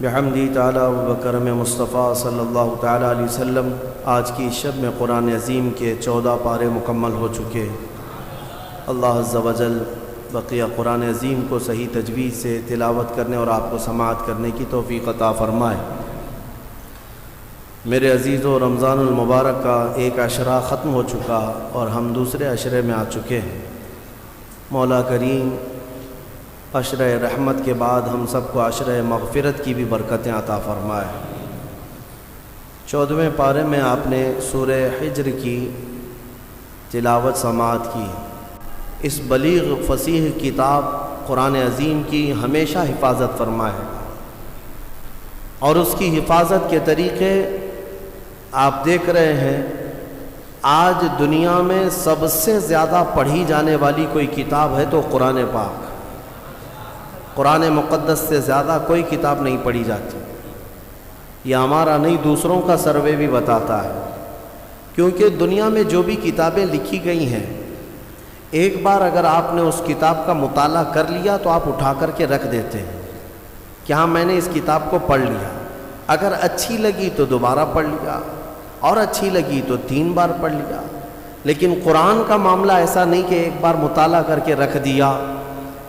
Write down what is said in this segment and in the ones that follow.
بحمدی تعالیٰ و بکرم مصطفیٰ صلی اللہ تعالیٰ علیہ وسلم آج کی شب میں قرآن عظیم کے 14 پارے مکمل ہو چکے۔ اللہ عز و جل بقیہ قرآن عظیم کو صحیح تجوید سے تلاوت کرنے اور آپ کو سماعت کرنے کی توفیق عطا فرمائے۔ میرے عزیزو، رمضان المبارک کا ایک عشرہ ختم ہو چکا اور ہم دوسرے عشرے میں آ چکے ہیں۔ مولا کریم عشرہ رحمت کے بعد ہم سب کو عشرہ مغفرت کی بھی برکتیں عطا فرمائے۔ 14ویں پارے میں آپ نے سورہ حجر کی تلاوت سماعت کی۔ اس بلیغ فصیح کتاب قرآن عظیم کی ہمیشہ حفاظت فرمائے، اور اس کی حفاظت کے طریقے آپ دیکھ رہے ہیں۔ آج دنیا میں سب سے زیادہ پڑھی جانے والی کوئی کتاب ہے تو قرآن پاک۔ قرآن مقدس سے زیادہ کوئی کتاب نہیں پڑھی جاتی۔ یہ ہمارا نہیں، دوسروں کا سروے بھی بتاتا ہے، کیونکہ دنیا میں جو بھی کتابیں لکھی گئی ہیں، ایک بار اگر آپ نے اس کتاب کا مطالعہ کر لیا تو آپ اٹھا کر کے رکھ دیتے ہیں کہ ہاں میں نے اس کتاب کو پڑھ لیا۔ اگر اچھی لگی تو دوبارہ پڑھ لیا، اور اچھی لگی تو 3 بار پڑھ لیا۔ لیکن قرآن کا معاملہ ایسا نہیں کہ ایک بار مطالعہ کر کے رکھ دیا،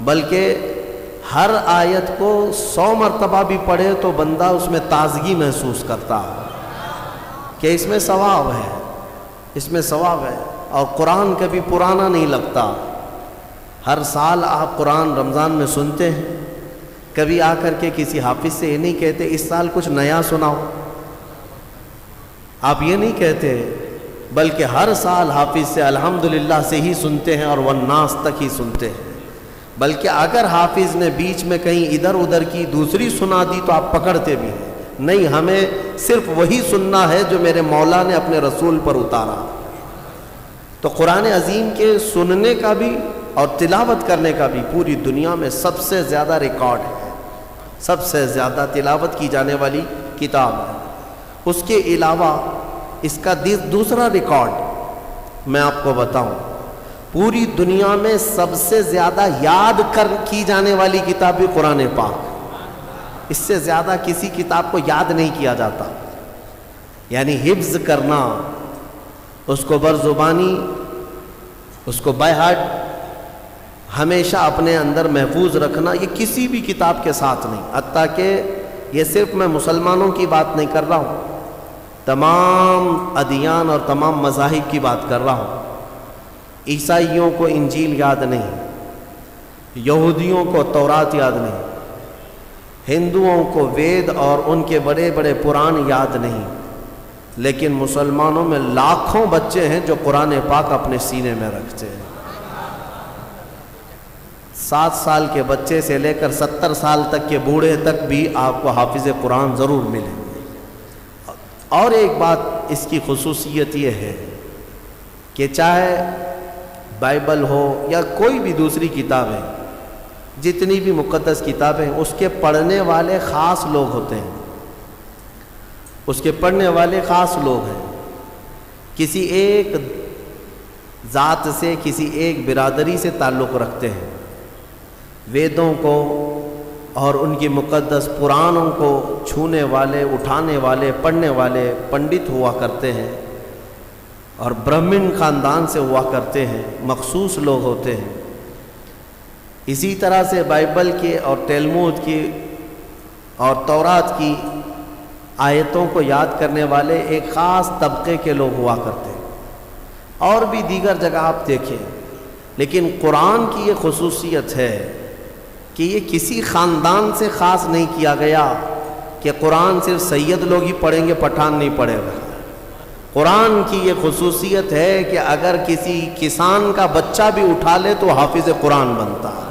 بلکہ ہر آیت کو 100 مرتبہ بھی پڑھے تو بندہ اس میں تازگی محسوس کرتا ہے کہ اس میں ثواب ہے، اس میں ثواب ہے۔ اور قرآن کبھی پرانا نہیں لگتا۔ ہر سال آپ قرآن رمضان میں سنتے ہیں، کبھی آ کر کے کسی حافظ سے یہ نہیں کہتے اس سال کچھ نیا سناؤ، آپ یہ نہیں کہتے، بلکہ ہر سال حافظ سے الحمدللہ سے ہی سنتے ہیں اور والناس تک ہی سنتے ہیں۔ بلکہ اگر حافظ نے بیچ میں کہیں ادھر ادھر کی دوسری سنا دی تو آپ پکڑتے بھی ہیں، نہیں، ہمیں صرف وہی سننا ہے جو میرے مولا نے اپنے رسول پر اتارا۔ تو قرآن عظیم کے سننے کا بھی اور تلاوت کرنے کا بھی پوری دنیا میں سب سے زیادہ ریکارڈ ہے، سب سے زیادہ تلاوت کی جانے والی کتاب ہے۔ اس کے علاوہ اس کا دوسرا ریکارڈ میں آپ کو بتاؤں، پوری دنیا میں سب سے زیادہ یاد کی جانے والی کتاب بھی قرآن پاک۔ اس سے زیادہ کسی کتاب کو یاد نہیں کیا جاتا، یعنی حفظ کرنا، اس کو برزبانی، اس کو بائی ہارٹ ہمیشہ اپنے اندر محفوظ رکھنا، یہ کسی بھی کتاب کے ساتھ نہیں۔ حتیٰ کہ یہ صرف میں مسلمانوں کی بات نہیں کر رہا ہوں، تمام ادیان اور تمام مذاہب کی بات کر رہا ہوں۔ عیسائیوں کو انجیل یاد نہیں، یہودیوں کو تورات یاد نہیں، ہندوؤں کو وید اور ان کے بڑے بڑے پران یاد نہیں، لیکن مسلمانوں میں لاکھوں بچے ہیں جو قرآن پاک اپنے سینے میں رکھتے ہیں۔ 7 سال کے بچے سے لے کر 70 سال تک کے بوڑھے تک بھی آپ کو حافظ قرآن ضرور ملیں گے۔ اور ایک بات اس کی خصوصیت یہ ہے کہ چاہے بائبل ہو یا کوئی بھی دوسری کتاب ہے، جتنی بھی مقدس کتابیں ہیں، اس کے پڑھنے والے خاص لوگ ہوتے ہیں، اس کے پڑھنے والے خاص لوگ ہیں، کسی ایک ذات سے، کسی ایک برادری سے تعلق رکھتے ہیں۔ ویدوں کو اور ان کی مقدس پرانوں کو چھونے والے، اٹھانے والے، پڑھنے والے پنڈت ہوا کرتے ہیں، اور برہمن خاندان سے ہوا کرتے ہیں، مخصوص لوگ ہوتے ہیں۔ اسی طرح سے بائبل کے اور تلمود کی اور تورات کی آیتوں کو یاد کرنے والے ایک خاص طبقے کے لوگ ہوا کرتے ہیں، اور بھی دیگر جگہ آپ دیکھیں۔ لیکن قرآن کی یہ خصوصیت ہے کہ یہ کسی خاندان سے خاص نہیں کیا گیا کہ قرآن صرف سید لوگ ہی پڑھیں گے، پٹھان نہیں پڑھے گا۔ قرآن کی یہ خصوصیت ہے کہ اگر کسی کسان کا بچہ بھی اٹھا لے تو حافظ قرآن بنتا ہے،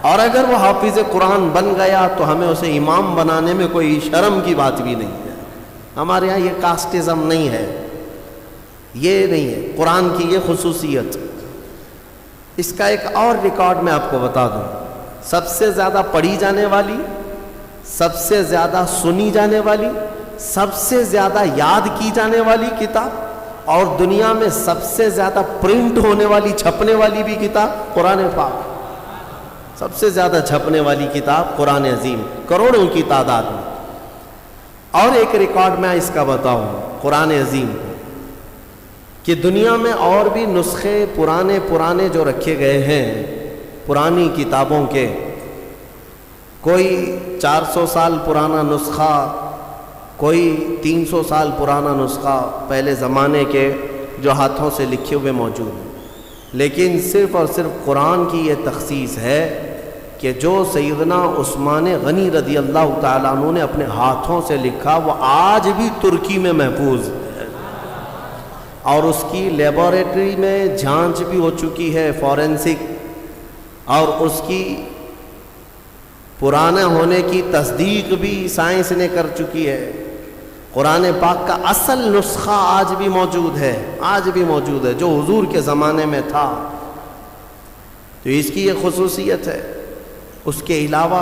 اور اگر وہ حافظ قرآن بن گیا تو ہمیں اسے امام بنانے میں کوئی شرم کی بات بھی نہیں ہے۔ ہمارے ہاں یہ کاسٹزم نہیں ہے، یہ نہیں ہے قرآن کی یہ خصوصیت۔ اس کا ایک اور ریکارڈ میں آپ کو بتا دوں، سب سے زیادہ پڑھی جانے والی، سب سے زیادہ سنی جانے والی، سب سے زیادہ یاد کی جانے والی کتاب، اور دنیا میں سب سے زیادہ پرنٹ ہونے والی، چھپنے والی بھی کتاب قرآن پاک۔ سب سے زیادہ چھپنے والی کتاب قرآن عظیم، کروڑوں کی تعداد میں۔ اور ایک ریکارڈ میں اس کا بتاؤں قرآن عظیم کو، کہ دنیا میں اور بھی نسخے پرانے جو رکھے گئے ہیں پرانی کتابوں کے، کوئی 400 سال پرانا نسخہ، کوئی 300 سال پرانا نسخہ پہلے زمانے کے جو ہاتھوں سے لکھے ہوئے موجود ہیں، لیکن صرف اور صرف قرآن کی یہ تخصیص ہے کہ جو سیدنا عثمان غنی رضی اللہ تعالیٰ عنہ نے اپنے ہاتھوں سے لکھا وہ آج بھی ترکی میں محفوظ ہے، اور اس کی لیبارٹری میں جانچ بھی ہو چکی ہے فورینسک، اور اس کی پرانا ہونے کی تصدیق بھی سائنس نے کر چکی ہے۔ قرآن پاک کا اصل نسخہ آج بھی موجود ہے جو حضور کے زمانے میں تھا، تو اس کی یہ خصوصیت ہے۔ اس کے علاوہ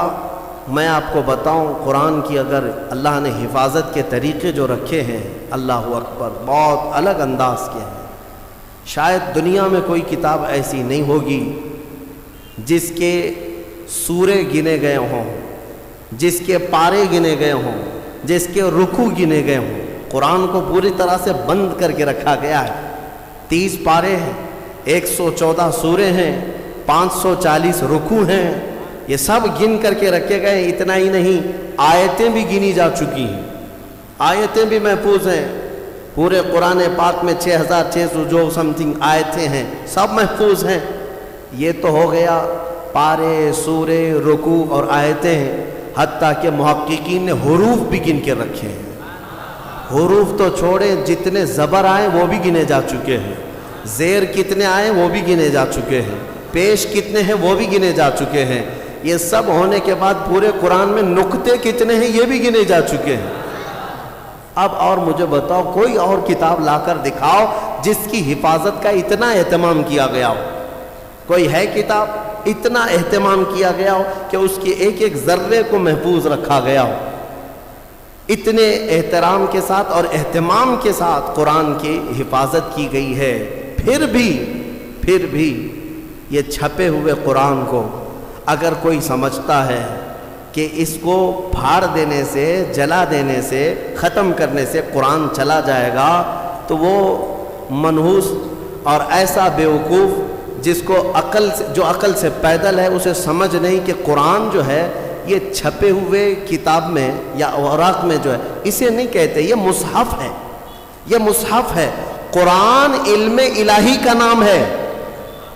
میں آپ کو بتاؤں، قرآن کی اگر اللہ نے حفاظت کے طریقے جو رکھے ہیں، اللہ اکبر، بہت الگ انداز کے ہیں۔ شاید دنیا میں کوئی کتاب ایسی نہیں ہوگی جس کے سورے گنے گئے ہوں، جس کے پارے گنے گئے ہوں، جس کے رکوع گنے گئے ہوں۔ قرآن کو پوری طرح سے بند کر کے رکھا گیا ہے۔ 30 پارے ہیں، 114 سورے ہیں، 540 رکوع ہیں، یہ سب گن کر کے رکھے گئے۔ اتنا ہی نہیں، آیتیں بھی گنی جا چکی ہیں، آیتیں بھی محفوظ ہیں۔ پورے قرآن پاک میں 6600 جو سمتھنگ آیتیں ہیں، سب محفوظ ہیں۔ یہ تو ہو گیا پارے، سورے، رکوع اور آیتیں ہیں، حتیٰ کہ محققین نے حروف بھی گن کے رکھے ہیں۔ حروف تو چھوڑیں، جتنے زبر آئے وہ بھی گنے جا چکے ہیں، زیر کتنے آئے وہ بھی گنے جا چکے ہیں، پیش کتنے ہیں وہ بھی گنے جا چکے ہیں۔ یہ سب ہونے کے بعد پورے قرآن میں نقطے کتنے ہیں یہ بھی گنے جا چکے ہیں۔ اب اور مجھے بتاؤ، کوئی اور کتاب لا کر دکھاؤ جس کی حفاظت کا اتنا اہتمام کیا گیا ہو۔ کوئی ہے کتاب اتنا اہتمام کیا گیا ہو کہ اس کے ایک ایک ذرے کو محفوظ رکھا گیا ہو؟ اتنے احترام کے ساتھ اور اہتمام کے ساتھ قرآن کی حفاظت کی گئی ہے۔ پھر بھی یہ چھپے ہوئے قرآن کو اگر کوئی سمجھتا ہے کہ اس کو پھاڑ دینے سے، جلا دینے سے، ختم کرنے سے قرآن چلا جائے گا، تو وہ منحوس اور ایسا بیوقوف جس کو جو عقل سے پیدل ہے، اسے سمجھ نہیں کہ قرآن جو ہے یہ چھپے ہوئے کتاب میں یا اوراق میں جو ہے، اسے نہیں کہتے، یہ مصحف ہے، یہ مصحف ہے۔ قرآن علم الہی کا نام ہے،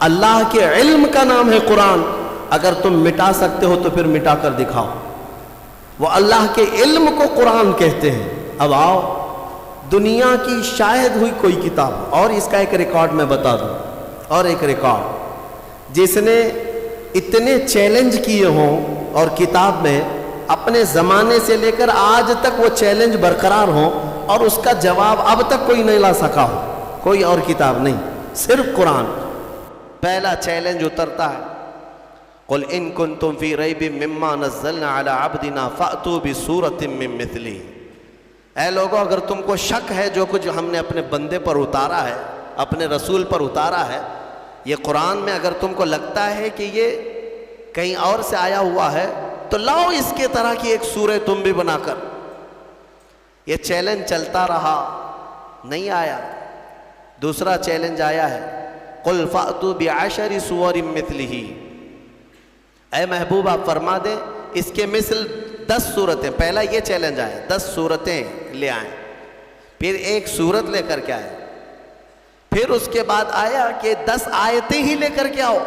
اللہ کے علم کا نام ہے قرآن۔ اگر تم مٹا سکتے ہو تو پھر مٹا کر دکھاؤ۔ وہ اللہ کے علم کو قرآن کہتے ہیں۔ اب آؤ، دنیا کی شاید ہوئی کوئی کتاب، اور اس کا ایک ریکارڈ میں بتا دوں، اور ایک ریکارڈ جس نے اتنے چیلنج کیے ہوں اور کتاب میں اپنے زمانے سے لے کر آج تک وہ چیلنج برقرار ہوں اور اس کا جواب اب تک کوئی نہیں لا سکا ہو، کوئی اور کتاب نہیں، صرف قرآن۔ پہلا چیلنج اترتا ہے، قل ان کنتم فی ریب مما نزلنا علی عبدنا فأتوا بسورۃ من مثلہ۔ اے لوگوں، اگر تم کو شک ہے جو کچھ ہم نے اپنے بندے پر اتارا ہے، اپنے رسول پر اتارا ہے، یہ قرآن میں اگر تم کو لگتا ہے کہ یہ کہیں اور سے آیا ہوا ہے، تو لاؤ اس کے طرح کی ایک سورہ تم بھی بنا کر۔ یہ چیلنج چلتا رہا، نہیں آیا۔ دوسرا چیلنج آیا ہے، قل فأتوا بعشر سور مثلہ۔ اے محبوب، آپ فرما دیں اس کے مثل 10 سورتیں۔ پہلا یہ چیلنج آیا، 10 سورتیں لے آئیں، پھر ایک سورت لے کر کے آئے، پھر اس کے بعد آیا کہ 10 آیتیں ہی لے کر کے آؤ۔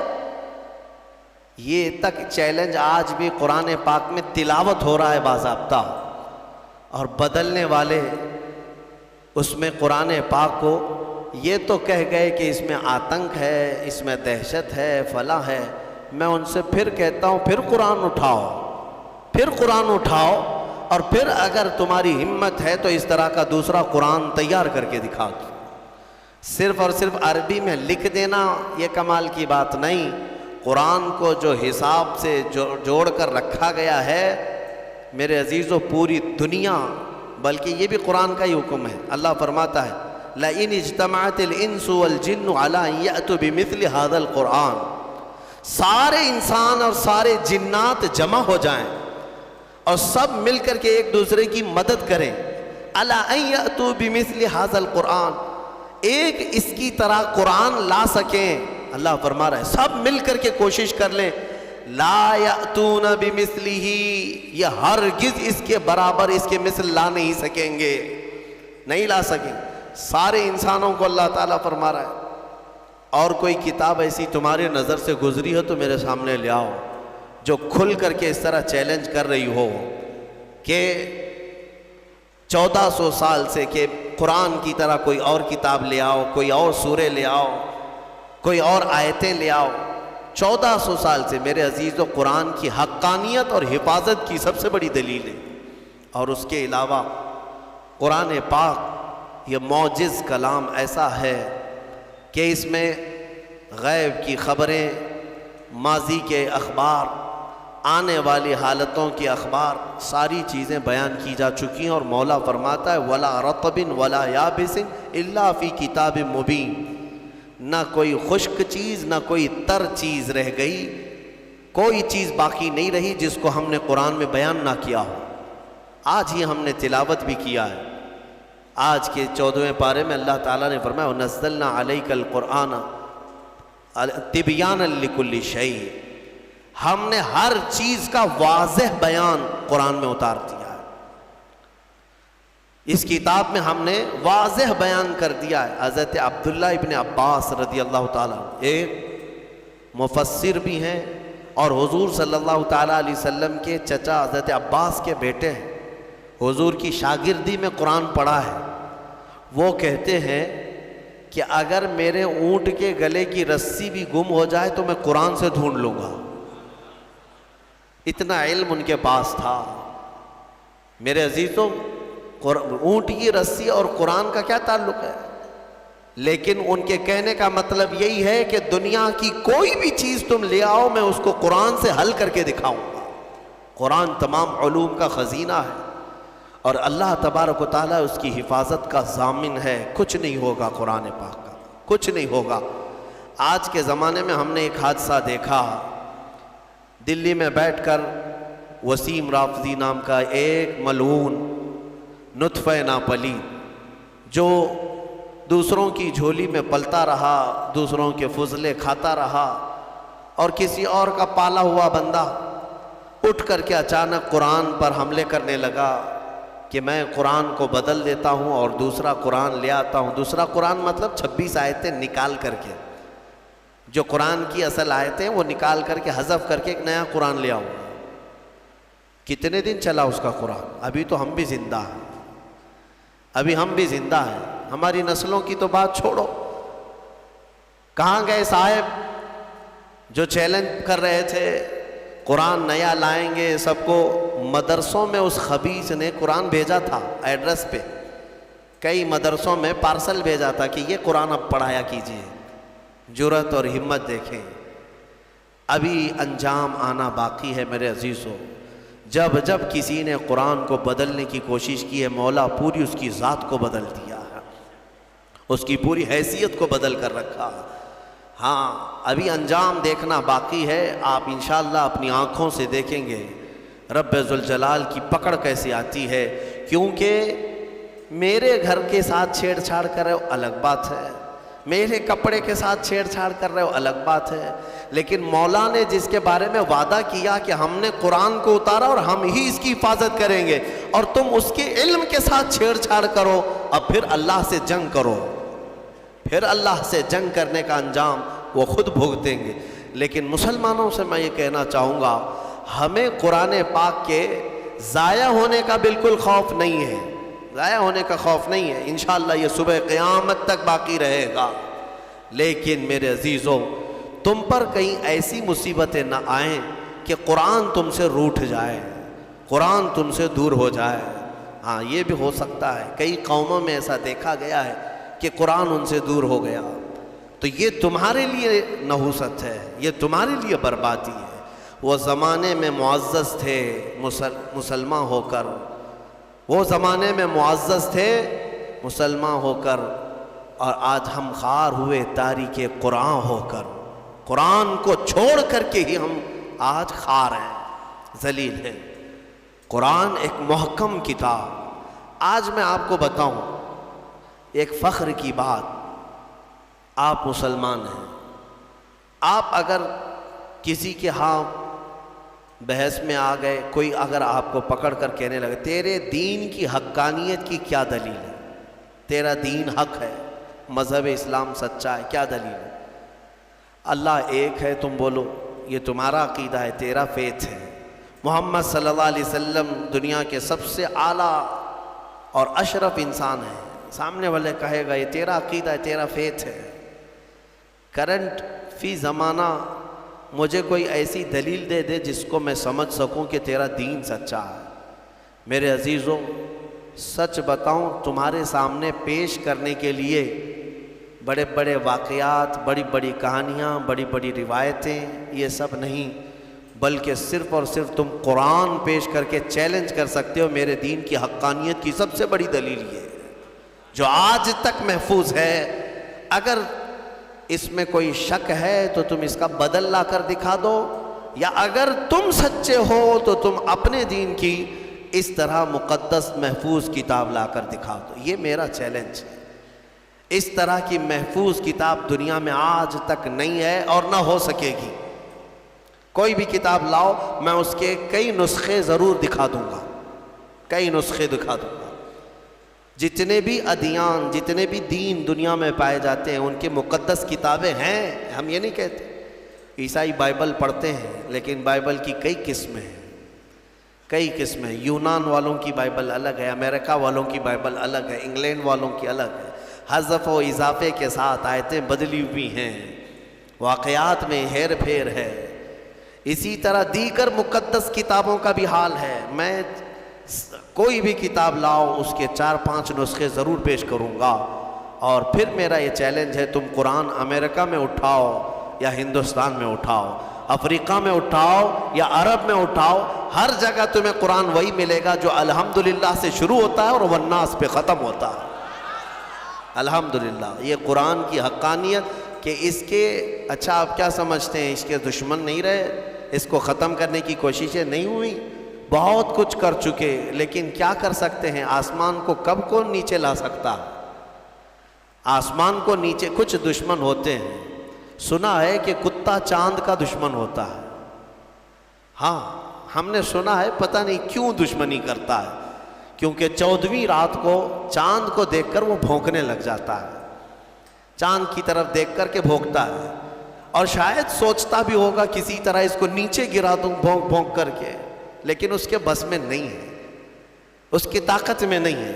یہ تک چیلنج آج بھی قرآن پاک میں تلاوت ہو رہا ہے باضابطہ، اور بدلنے والے اس میں قرآن پاک کو یہ تو کہہ گئے کہ اس میں آتنک ہے، اس میں دہشت ہے، فلاں ہے۔ میں ان سے پھر کہتا ہوں، پھر قرآن اٹھاؤ، پھر قرآن اٹھاؤ، اور پھر اگر تمہاری ہمت ہے تو اس طرح کا دوسرا قرآن تیار کر کے دکھا دو۔ صرف اور صرف عربی میں لکھ دینا یہ کمال کی بات نہیں، قرآن کو جو حساب سے جوڑ کر رکھا گیا ہے، میرے عزیزو، پوری دنیا، بلکہ یہ بھی قرآن کا ہی حکم ہے۔ اللہ فرماتا ہے لَإِنِ اجْتَمَعَتِ الْإِنسُ وَالْجِنُّ عَلَىٰ أَن يَأْتُوا بِمِثْلِ هَذَا الْقُرْآنِ، سارے انسان اور سارے جنات جمع ہو جائیں اور سب مل کر کے ایک دوسرے کی مدد کریں، الا ان یاتوا بمثل ھذا القرآن، ایک اس کی طرح قرآن لا سکیں، اللہ فرما رہا ہے سب مل کر کے کوشش کر لیں، لا یاتون بمثلہ، یہ ہرگز اس کے برابر اس کے مثل لا نہیں سکیں گے، نہیں لا سکیں، سارے انسانوں کو اللہ تعالیٰ فرما رہا ہے۔ اور کوئی کتاب ایسی تمہارے نظر سے گزری ہو تو میرے سامنے لے آؤ، جو کھل کر کے اس طرح چیلنج کر رہی ہو کہ 1400 سال سے کہ قرآن کی طرح کوئی اور کتاب لے آؤ، کوئی اور سورے لے آؤ، کوئی اور آیتیں لے آؤ۔ 1400 سال سے میرے عزیزو قرآن کی حقانیت اور حفاظت کی سب سے بڑی دلیل ہے۔ اور اس کے علاوہ قرآن پاک یہ معجز کلام ایسا ہے کہ اس میں غیب کی خبریں، ماضی کے اخبار، آنے والی حالتوں کی اخبار، ساری چیزیں بیان کی جا چکی ہیں، اور مولا فرماتا ہے وَلَا رَطْبٍ وَلَا يَابِسٍ إِلَّا فِي كِتَابٍ مُبِينٍ، نہ کوئی خشک چیز نہ کوئی تر چیز رہ گئی، کوئی چیز باقی نہیں رہی جس کو ہم نے قرآن میں بیان نہ کیا ہو۔ آج ہی ہم نے تلاوت بھی کیا ہے، آج کے 14ویں پارے میں اللہ تعالیٰ نے فرمایا وَنَزَّلْنَا عَلَيْكَ الْقُرْآنَ تِبْيَانًا لِكُلِّ شَيْءٍ، ہم نے ہر چیز کا واضح بیان قرآن میں اتار دیا ہے، اس کتاب میں ہم نے واضح بیان کر دیا ہے۔ حضرت عبداللہ ابن عباس رضی اللہ تعالیٰ ایک مفسر بھی ہیں اور حضور صلی اللہ تعالیٰ علیہ وسلم کے چچا حضرت عباس کے بیٹے ہیں، حضور کی شاگردی میں قرآن پڑھا ہے۔ وہ کہتے ہیں کہ اگر میرے اونٹ کے گلے کی رسی بھی گم ہو جائے تو میں قرآن سے ڈھونڈ لوں گا، اتنا علم ان کے پاس تھا۔ میرے عزیزوں اونٹ کی رسی اور قرآن کا کیا تعلق ہے؟ لیکن ان کے کہنے کا مطلب یہی ہے کہ دنیا کی کوئی بھی چیز تم لے آؤ میں اس کو قرآن سے حل کر کے دکھاؤں گا۔ قرآن تمام علوم کا خزینہ ہے اور اللہ تبارک و تعالیٰ اس کی حفاظت کا ضامن ہے، کچھ نہیں ہوگا قرآن پاک کا، کچھ نہیں ہوگا۔ آج کے زمانے میں ہم نے ایک حادثہ دیکھا، دلی میں بیٹھ کر وسیم رافضی نام کا ایک ملعون نطفہ ناپلید جو دوسروں کی جھولی میں پلتا رہا، دوسروں کے فضلے کھاتا رہا، اور کسی اور کا پالا ہوا بندہ اٹھ کر کے اچانک قرآن پر حملے کرنے لگا کہ میں قرآن کو بدل دیتا ہوں اور دوسرا قرآن لے آتا ہوں۔ دوسرا قرآن مطلب 26 آیتیں نکال کر کے، جو قرآن کی اصل آیتیں وہ نکال کر کے حذف کر کے ایک نیا قرآن لے آؤں۔ کتنے دن چلا اس کا قرآن؟ ابھی تو ہم بھی زندہ ہیں، ابھی ہم بھی زندہ ہیں، ہماری نسلوں کی تو بات چھوڑو۔ کہاں گئے صاحب جو چیلنج کر رہے تھے قرآن نیا لائیں گے سب کو؟ مدرسوں میں اس خبیث نے قرآن بھیجا تھا ایڈریس پہ، کئی مدرسوں میں پارسل بھیجا تھا کہ یہ قرآن اب پڑھایا کیجئے۔ جرأت اور ہمت دیکھیں، ابھی انجام آنا باقی ہے میرے عزیزو۔ جب جب کسی نے قرآن کو بدلنے کی کوشش کی ہے، مولا پوری اس کی ذات کو بدل دیا ہے، اس کی پوری حیثیت کو بدل کر رکھا۔ ہاں ابھی انجام دیکھنا باقی ہے، آپ انشاءاللہ اپنی آنکھوں سے دیکھیں گے رب ذوالجلال کی پکڑ کیسے آتی ہے۔ کیونکہ میرے گھر کے ساتھ چھیڑ چھاڑ کر رہے ہو الگ بات ہے، میرے کپڑے کے ساتھ چھیڑ چھاڑ کر رہے ہو الگ بات ہے، لیکن مولا نے جس کے بارے میں وعدہ کیا کہ ہم نے قرآن کو اتارا اور ہم ہی اس کی حفاظت کریں گے، اور تم اس کے علم کے ساتھ چھیڑ چھاڑ کرو، اب پھر اللہ سے جنگ کرو، پھر اللہ سے جنگ کرنے کا انجام وہ خود بھگتیں گے۔ لیکن مسلمانوں سے میں یہ کہنا چاہوں گا، ہمیں قرآن پاک کے ضائع ہونے کا بالکل خوف نہیں ہے، ضائع ہونے کا خوف نہیں ہے، انشاءاللہ یہ صبح قیامت تک باقی رہے گا۔ لیکن میرے عزیزوں تم پر کہیں ایسی مصیبتیں نہ آئیں کہ قرآن تم سے روٹھ جائے، قرآن تم سے دور ہو جائے۔ ہاں یہ بھی ہو سکتا ہے، کئی قوموں میں ایسا دیکھا گیا ہے کہ قرآن ان سے دور ہو گیا، تو یہ تمہارے لیے نحوست ہے، یہ تمہارے لیے بربادی ہے۔ وہ زمانے میں معزز تھے مسلمان ہو کر، وہ زمانے میں معزز تھے مسلمان ہو کر، اور آج ہم خوار ہوئے تاریک قرآن ہو کر۔ قرآن کو چھوڑ کر کے ہی ہم آج خوار ہیں، ذلیل ہیں۔ قرآن ایک محکم کتاب۔ آج میں آپ کو بتاؤں ایک فخر کی بات، آپ مسلمان ہیں، آپ اگر کسی کے ہاں بحث میں آ گئے، کوئی اگر آپ کو پکڑ کر کہنے لگے تیرے دین کی حقانیت کی کیا دلیل ہے، تیرا دین حق ہے، مذہب اسلام سچا ہے، کیا دلیل ہے؟ اللہ ایک ہے، تم بولو یہ تمہارا عقیدہ ہے، تیرا فیتھ ہے۔ محمد صلی اللہ علیہ وسلم دنیا کے سب سے اعلیٰ اور اشرف انسان ہے، سامنے والے کہے گا یہ تیرا عقیدہ ہے، تیرا فیتھ ہے۔ کرنٹ فی زمانہ مجھے کوئی ایسی دلیل دے دے جس کو میں سمجھ سکوں کہ تیرا دین سچا ہے۔ میرے عزیزوں، سچ بتاؤں تمہارے سامنے پیش کرنے کے لیے بڑے بڑے واقعات، بڑی بڑی کہانیاں، بڑی بڑی روایتیں، یہ سب نہیں، بلکہ صرف اور صرف تم قرآن پیش کر کے چیلنج کر سکتے ہو میرے دین کی حقانیت کی سب سے بڑی دلیل یہ ہے جو آج تک محفوظ ہے۔ اگر اس میں کوئی شک ہے تو تم اس کا بدل لا کر دکھا دو، یا اگر تم سچے ہو تو تم اپنے دین کی اس طرح مقدس محفوظ کتاب لا کر دکھا دو۔ یہ میرا چیلنج ہے۔ اس طرح کی محفوظ کتاب دنیا میں آج تک نہیں ہے اور نہ ہو سکے گی۔ کوئی بھی کتاب لاؤ، میں اس کے کئی نسخے ضرور دکھا دوں گا، کئی نسخے دکھا دوں گا۔ جتنے بھی ادیان، جتنے بھی دین دنیا میں پائے جاتے ہیں ان کے مقدس کتابیں ہیں، ہم یہ نہیں کہتے۔ عیسائی بائبل پڑھتے ہیں لیکن بائبل کی کئی قسمیں ہیں، کئی قسمیں۔ یونان والوں کی بائبل الگ ہے، امریکہ والوں کی بائبل الگ ہے، انگلینڈ والوں کی الگ ہے، حذف و اضافے کے ساتھ آیتیں بدلی ہوئی ہیں، واقعات میں ہیر پھیر ہے۔ اسی طرح دیگر مقدس کتابوں کا بھی حال ہے۔ میں کوئی بھی کتاب لاؤ اس کے 4-5 نسخے ضرور پیش کروں گا، اور پھر میرا یہ چیلنج ہے تم قرآن امریکہ میں اٹھاؤ یا ہندوستان میں اٹھاؤ، افریقہ میں اٹھاؤ یا عرب میں اٹھاؤ، ہر جگہ تمہیں قرآن وہی ملے گا جو الحمدللہ سے شروع ہوتا ہے اور والناس پہ ختم ہوتا ہے۔ الحمدللہ، یہ قرآن کی حقانیت کہ اس کے اچھا آپ کیا سمجھتے ہیں اس کے دشمن نہیں رہے، اس کو ختم کرنے کی کوششیں نہیں ہوئی؟ بہت کچھ کر چکے، لیکن کیا کر سکتے ہیں؟ آسمان کو کب کون نیچے لا سکتا؟ آسمان کو نیچے کچھ دشمن ہوتے ہیں۔ سنا ہے کہ کتا چاند کا دشمن ہوتا ہے، ہاں ہم نے سنا ہے، پتہ نہیں کیوں دشمنی کرتا ہے، کیونکہ 14ویں رات کو چاند کو دیکھ کر وہ بھونکنے لگ جاتا ہے، چاند کی طرف دیکھ کر کے بھونکتا ہے، اور شاید سوچتا بھی ہوگا کسی طرح اس کو نیچے گرا دوں بھونک بھونک کر کے، لیکن اس کے بس میں نہیں ہے، اس کی طاقت میں نہیں ہے۔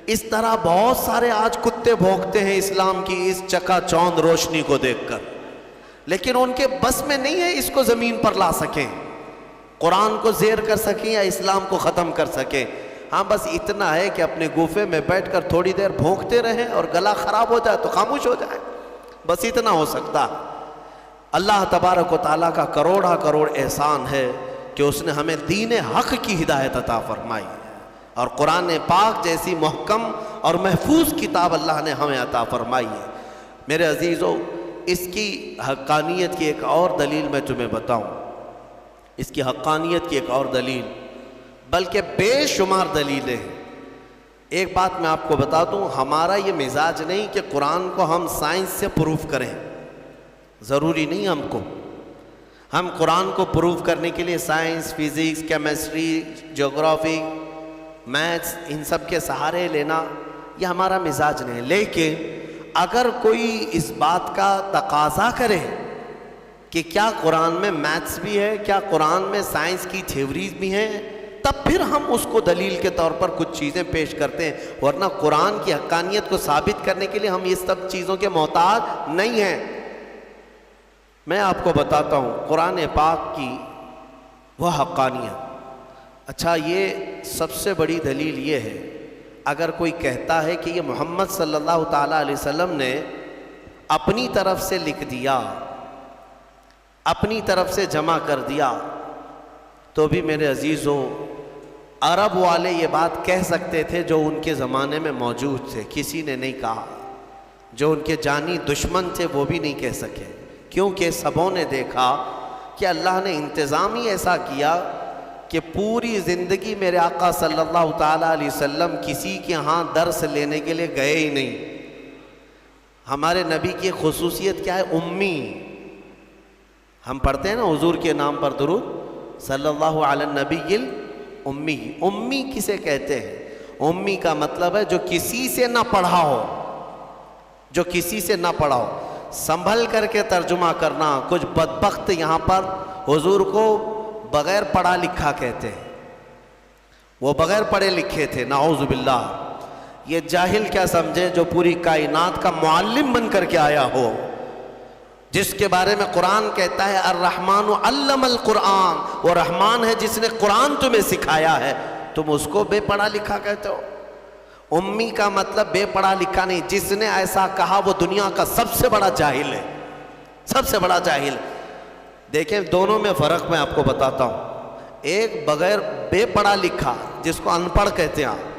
اس طرح بہت سارے آج کتے بھونکتے ہیں اسلام کی اس چکا چوند روشنی کو دیکھ کر، لیکن ان کے بس میں نہیں ہے اس کو زمین پر لا سکیں، قرآن کو زیر کر سکیں یا اسلام کو ختم کر سکیں۔ ہاں بس اتنا ہے کہ اپنے گوفے میں بیٹھ کر تھوڑی دیر بھونکتے رہیں اور گلا خراب ہو جائے تو خاموش ہو جائے، بس اتنا ہو سکتا۔ اللہ تبارک و تعالیٰ کا کروڑا کروڑ احسان ہے کہ اس نے ہمیں دین حق کی ہدایت عطا فرمائی ہے، اور قرآن پاک جیسی محکم اور محفوظ کتاب اللہ نے ہمیں عطا فرمائی ہے۔ میرے عزیزو، اس کی حقانیت کی ایک اور دلیل میں تمہیں بتاؤں، اس کی حقانیت کی ایک اور دلیل، بلکہ بے شمار دلیلیں ہیں۔ ایک بات میں آپ کو بتا دوں، ہمارا یہ مزاج نہیں کہ قرآن کو ہم سائنس سے پروف کریں، ضروری نہیں ہم کو۔ ہم قرآن کو پروف کرنے کے لیے سائنس، فزکس، کیمسٹری، جغرافی، میتھس، ان سب کے سہارے لینا یہ ہمارا مزاج نہیں، لیکن اگر کوئی اس بات کا تقاضا کرے کہ کیا قرآن میں میتھس بھی ہے، کیا قرآن میں سائنس کی تھیوریز بھی ہیں، تب پھر ہم اس کو دلیل کے طور پر کچھ چیزیں پیش کرتے ہیں، ورنہ قرآن کی حقانیت کو ثابت کرنے کے لیے ہم یہ سب چیزوں کے محتاج نہیں ہیں۔ میں آپ کو بتاتا ہوں قرآن پاک کی وہ حقانیت۔ اچھا، یہ سب سے بڑی دلیل یہ ہے، اگر کوئی کہتا ہے کہ یہ محمد صلی اللہ تعالیٰ علیہ وسلم نے اپنی طرف سے لکھ دیا، اپنی طرف سے جمع کر دیا، تو بھی میرے عزیزوں عرب والے یہ بات کہہ سکتے تھے جو ان کے زمانے میں موجود تھے، کسی نے نہیں کہا۔ جو ان کے جانی دشمن تھے وہ بھی نہیں کہہ سکے، کیونکہ سبوں نے دیکھا کہ اللہ نے انتظام ہی ایسا کیا کہ پوری زندگی میرے آقا صلی اللہ تعالیٰ علیہ وسلم کسی کے ہاں درس لینے کے لیے گئے ہی نہیں۔ ہمارے نبی کی خصوصیت کیا ہے؟ امی۔ ہم پڑھتے ہیں نا حضور کے نام پر درود، صلی اللہ علی النبی الامی۔ امی کسے کہتے ہیں؟ امی کا مطلب ہے جو کسی سے نہ پڑھا ہو، جو کسی سے نہ پڑھا ہو۔ سنبھل کر کے ترجمہ کرنا، کچھ بدبخت یہاں پر حضور کو بغیر پڑھا لکھا کہتے ہیں، وہ بغیر پڑھے لکھے تھے، نعوذ باللہ۔ یہ جاہل کیا سمجھے جو پوری کائنات کا معلم بن کر کے آیا ہو، جس کے بارے میں قرآن کہتا ہے الرحمن علم القرآن، وہ رحمان ہے جس نے قرآن تمہیں سکھایا ہے، تم اس کو بے پڑھا لکھا کہتے ہو۔ امی کا مطلب بے پڑھا لکھا نہیں، جس نے ایسا کہا وہ دنیا کا سب سے بڑا جاہل ہے، سب سے بڑا جاہل۔ دیکھیں دونوں میں فرق میں آپ کو بتاتا ہوں۔ ایک بغیر بے پڑھا لکھا جس کو ان پڑھ کہتے ہیں،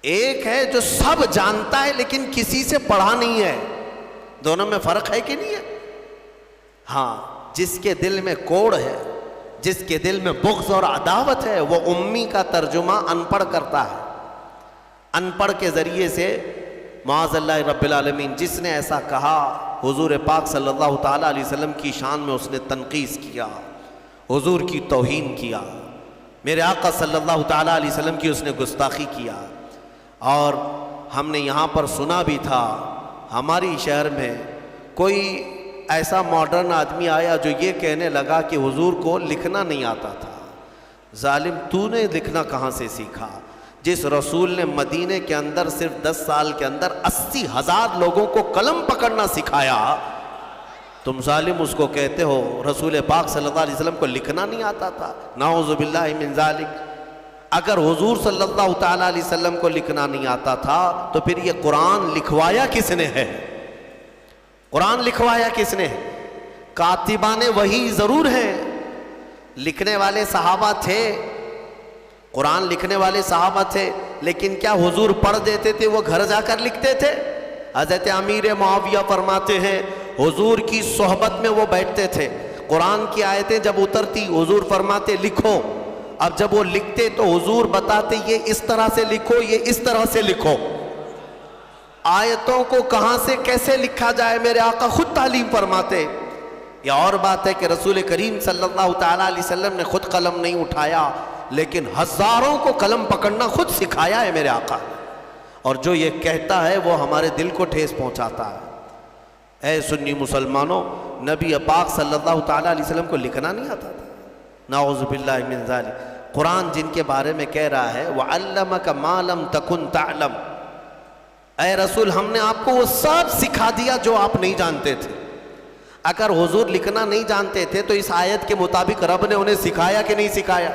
ایک ہے جو سب جانتا ہے لیکن کسی سے پڑھا نہیں ہے۔ دونوں میں فرق ہے کہ نہیں ہے؟ ہاں، جس کے دل میں کوڑ ہے، جس کے دل میں بغض اور عداوت ہے، وہ امی کا ترجمہ ان پڑھ کرتا ہے۔ ان پڑھ کے ذریعے سے معاذ اللہ رب العالمین، جس نے ایسا کہا حضور پاک صلی اللہ تعالیٰ علیہ وسلم کی شان میں اس نے تنقیص کیا، حضور کی توہین کیا، میرے آقا صلی اللہ تعالیٰ علیہ وسلم کی اس نے گستاخی کیا۔ اور ہم نے یہاں پر سنا بھی تھا، ہماری شہر میں کوئی ایسا ماڈرن آدمی آیا جو یہ کہنے لگا کہ حضور کو لکھنا نہیں آتا تھا۔ ظالم، تو نے لکھنا کہاں سے سیکھا؟ جس رسول نے مدینے کے اندر صرف 10 سال کے اندر 80,000 لوگوں کو قلم پکڑنا سکھایا، تم ظالم اس کو کہتے ہو رسول پاک صلی اللہ علیہ وسلم کو لکھنا نہیں آتا تھا؟ نعوذ باللہ من ذالک۔ اگر حضور صلی اللہ تعالیٰ علیہ وسلم کو لکھنا نہیں آتا تھا تو پھر یہ قرآن لکھوایا کس نے ہے؟ قرآن لکھوایا کس نے ہے؟ کاتبان وحی ضرور ہیں، لکھنے والے صحابہ تھے، قرآن لکھنے والے صحابہ تھے، لیکن کیا حضور پڑھ دیتے تھے وہ گھر جا کر لکھتے تھے؟ حضرت امیر معاویہ فرماتے ہیں حضور کی صحبت میں وہ بیٹھتے تھے، قرآن کی آیتیں جب اترتی حضور فرماتے لکھو، اب جب وہ لکھتے تو حضور بتاتے یہ اس طرح سے لکھو، یہ اس طرح سے لکھو۔ آیتوں کو کہاں سے کیسے لکھا جائے میرے آقا خود تعلیم فرماتے۔ یہ اور بات ہے کہ رسول کریم صلی اللہ تعالیٰ علیہ وسلم نے خود قلم نہیں اٹھایا، لیکن ہزاروں کو قلم پکڑنا خود سکھایا ہے میرے آقا، اور جو یہ کہتا ہے وہ ہمارے دل کو ٹھیس پہنچاتا ہے۔ اے سنی مسلمانوں، نبی پاک صلی اللہ تعالیٰ علیہ وسلم کو لکھنا نہیں آتا تھا، نعوذ باللہ من ذالک۔ قرآن جن کے بارے میں کہہ رہا ہے وَعَلَّمَكَ مَا لَمْ تَكُنْ تَعْلَمْ، اے رسول ہم نے آپ کو وہ سب سکھا دیا جو آپ نہیں جانتے تھے۔ اگر حضور لکھنا نہیں جانتے تھے تو اس آیت کے مطابق رب نے انہیں سکھایا کہ نہیں سکھایا؟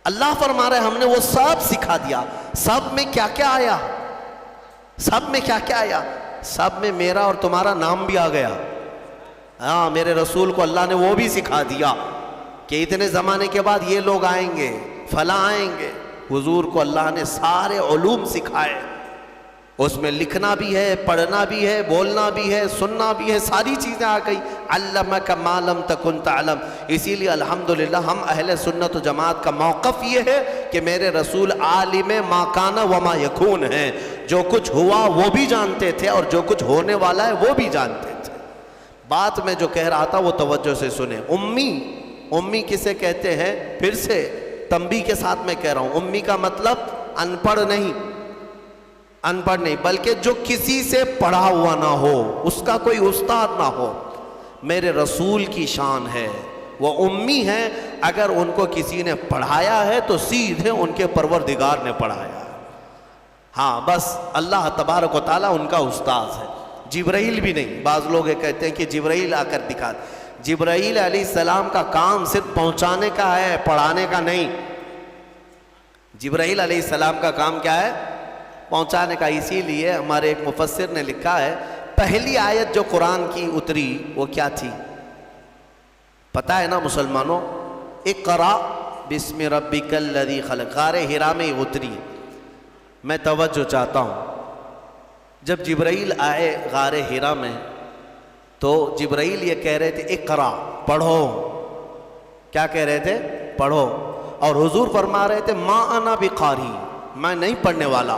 اللہ فرما رہے ہم نے وہ سب سکھا دیا۔ سب میں کیا کیا آیا؟ سب میں کیا کیا آیا؟ سب میں میرا اور تمہارا نام بھی آ گیا۔ ہاں، میرے رسول کو اللہ نے وہ بھی سکھا دیا کہ اتنے زمانے کے بعد یہ لوگ آئیں گے، فلاں آئیں گے۔ حضور کو اللہ نے سارے علوم سکھائے، اس میں لکھنا بھی ہے، پڑھنا بھی ہے، بولنا بھی ہے، سننا بھی ہے، ساری چیزیں آ گئی۔ علمک ما لم تکن تعلم۔ اسی لیے الحمدللہ ہم اہل سنت و جماعت کا موقف یہ ہے کہ میرے رسول عالم ما کان و ما یکون ہیں، جو کچھ ہوا وہ بھی جانتے تھے اور جو کچھ ہونے والا ہے وہ بھی جانتے تھے۔ بات میں جو کہہ رہا تھا وہ توجہ سے سنیں۔ امی کسے کہتے ہیں؟ پھر سے تنبیہ کے ساتھ میں کہہ رہا ہوں، امی کا مطلب ان پڑھ نہیں، ان پڑھ نہیں، بلکہ جو کسی سے پڑھا ہوا نہ ہو، اس کا کوئی استاد نہ ہو۔ میرے رسول کی شان ہے وہ امی ہیں، اگر ان کو کسی نے پڑھایا ہے تو سیدھے ان کے پروردگار نے پڑھایا۔ ہاں بس اللہ تبارک و تعالیٰ ان کا استاد ہے، جبرائیل بھی نہیں۔ بعض لوگ یہ کہتے ہیں کہ جبرائیل آ کر دکھا، جبرائیل علیہ السلام کا کام صرف پہنچانے کا ہے، پڑھانے کا نہیں۔ جبرائیل علیہ السلام کا کام کیا ہے؟ پہنچانے کا۔ اسی لیے ہمارے ایک مفسر نے لکھا ہے پہلی آیت جو قرآن کی اتری وہ کیا تھی پتہ ہے نا مسلمانوں؟ اقرا بسم ربک الذی خلق، غار حرا میں اتری۔ میں توجہ چاہتا ہوں، جب جبرائیل آئے غار حرا میں تو جبرائیل یہ کہہ رہے تھے اقرا، پڑھو. کیا کہہ رہے تھے؟ پڑھو. اور حضور فرما رہے تھے ما انا بقاری، میں نہیں پڑھنے والا.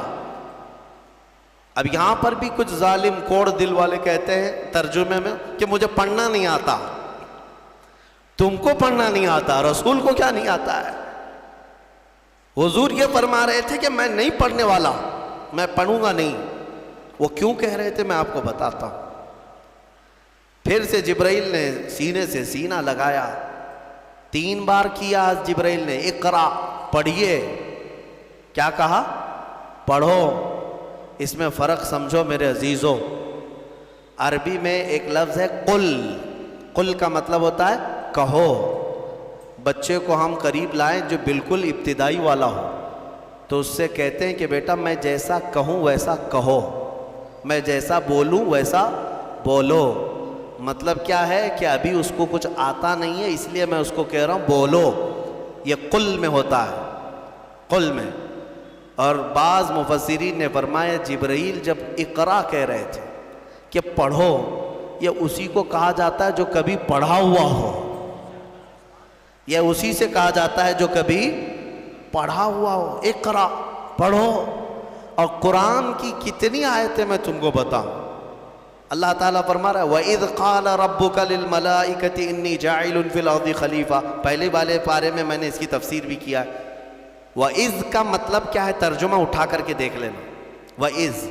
اب یہاں پر بھی کچھ ظالم کوڑ دل والے کہتے ہیں ترجمے میں کہ مجھے پڑھنا نہیں آتا. تم کو پڑھنا نہیں آتا، رسول کو کیا نہیں آتا ہے؟ حضور یہ فرما رہے تھے کہ میں نہیں پڑھنے والا، میں پڑھوں گا نہیں. وہ کیوں کہہ رہے تھے میں آپ کو بتاتا ہوں. پھر سے جبرائیل نے سینے سے سینہ لگایا، 3 بار کیا جبرائیل نے اقرا، پڑھیے. کیا کہا؟ پڑھو. اس میں فرق سمجھو میرے عزیزوں. عربی میں ایک لفظ ہے قل. قل کا مطلب ہوتا ہے کہو. بچے کو ہم قریب لائیں جو بالکل ابتدائی والا ہو تو اس سے کہتے ہیں کہ بیٹا میں جیسا کہوں ویسا کہو، میں جیسا بولوں ویسا بولو. مطلب کیا ہے کہ ابھی اس کو کچھ آتا نہیں ہے اس لیے میں اس کو کہہ رہا ہوں بولو. یہ قل میں ہوتا ہے، قل میں. اور بعض مفسرین نے فرمایا جبرائیل جب اقرا کہہ رہے تھے کہ پڑھو، یہ اسی کو کہا جاتا ہے جو کبھی پڑھا ہوا ہو. یہ اسی سے کہا جاتا ہے جو کبھی پڑھا ہوا ہو. اقرا، پڑھو. اور قرآن کی کتنی آیتیں میں تم کو بتاؤں. اللہ تعالیٰ فرما رہا ہے وَإِذْ قَالَ رَبُّكَ لِلْمَلَائِكَةِ إِنِّي جَاعِلٌ فِي الْأَرْضِ خَلِيفَةً. پہلے والے پارے میں نے اس کی تفسیر بھی کیا ہے. وَإِذْ کا مطلب کیا ہے؟ ترجمہ اٹھا کر کے دیکھ لینا. وَإِذْ،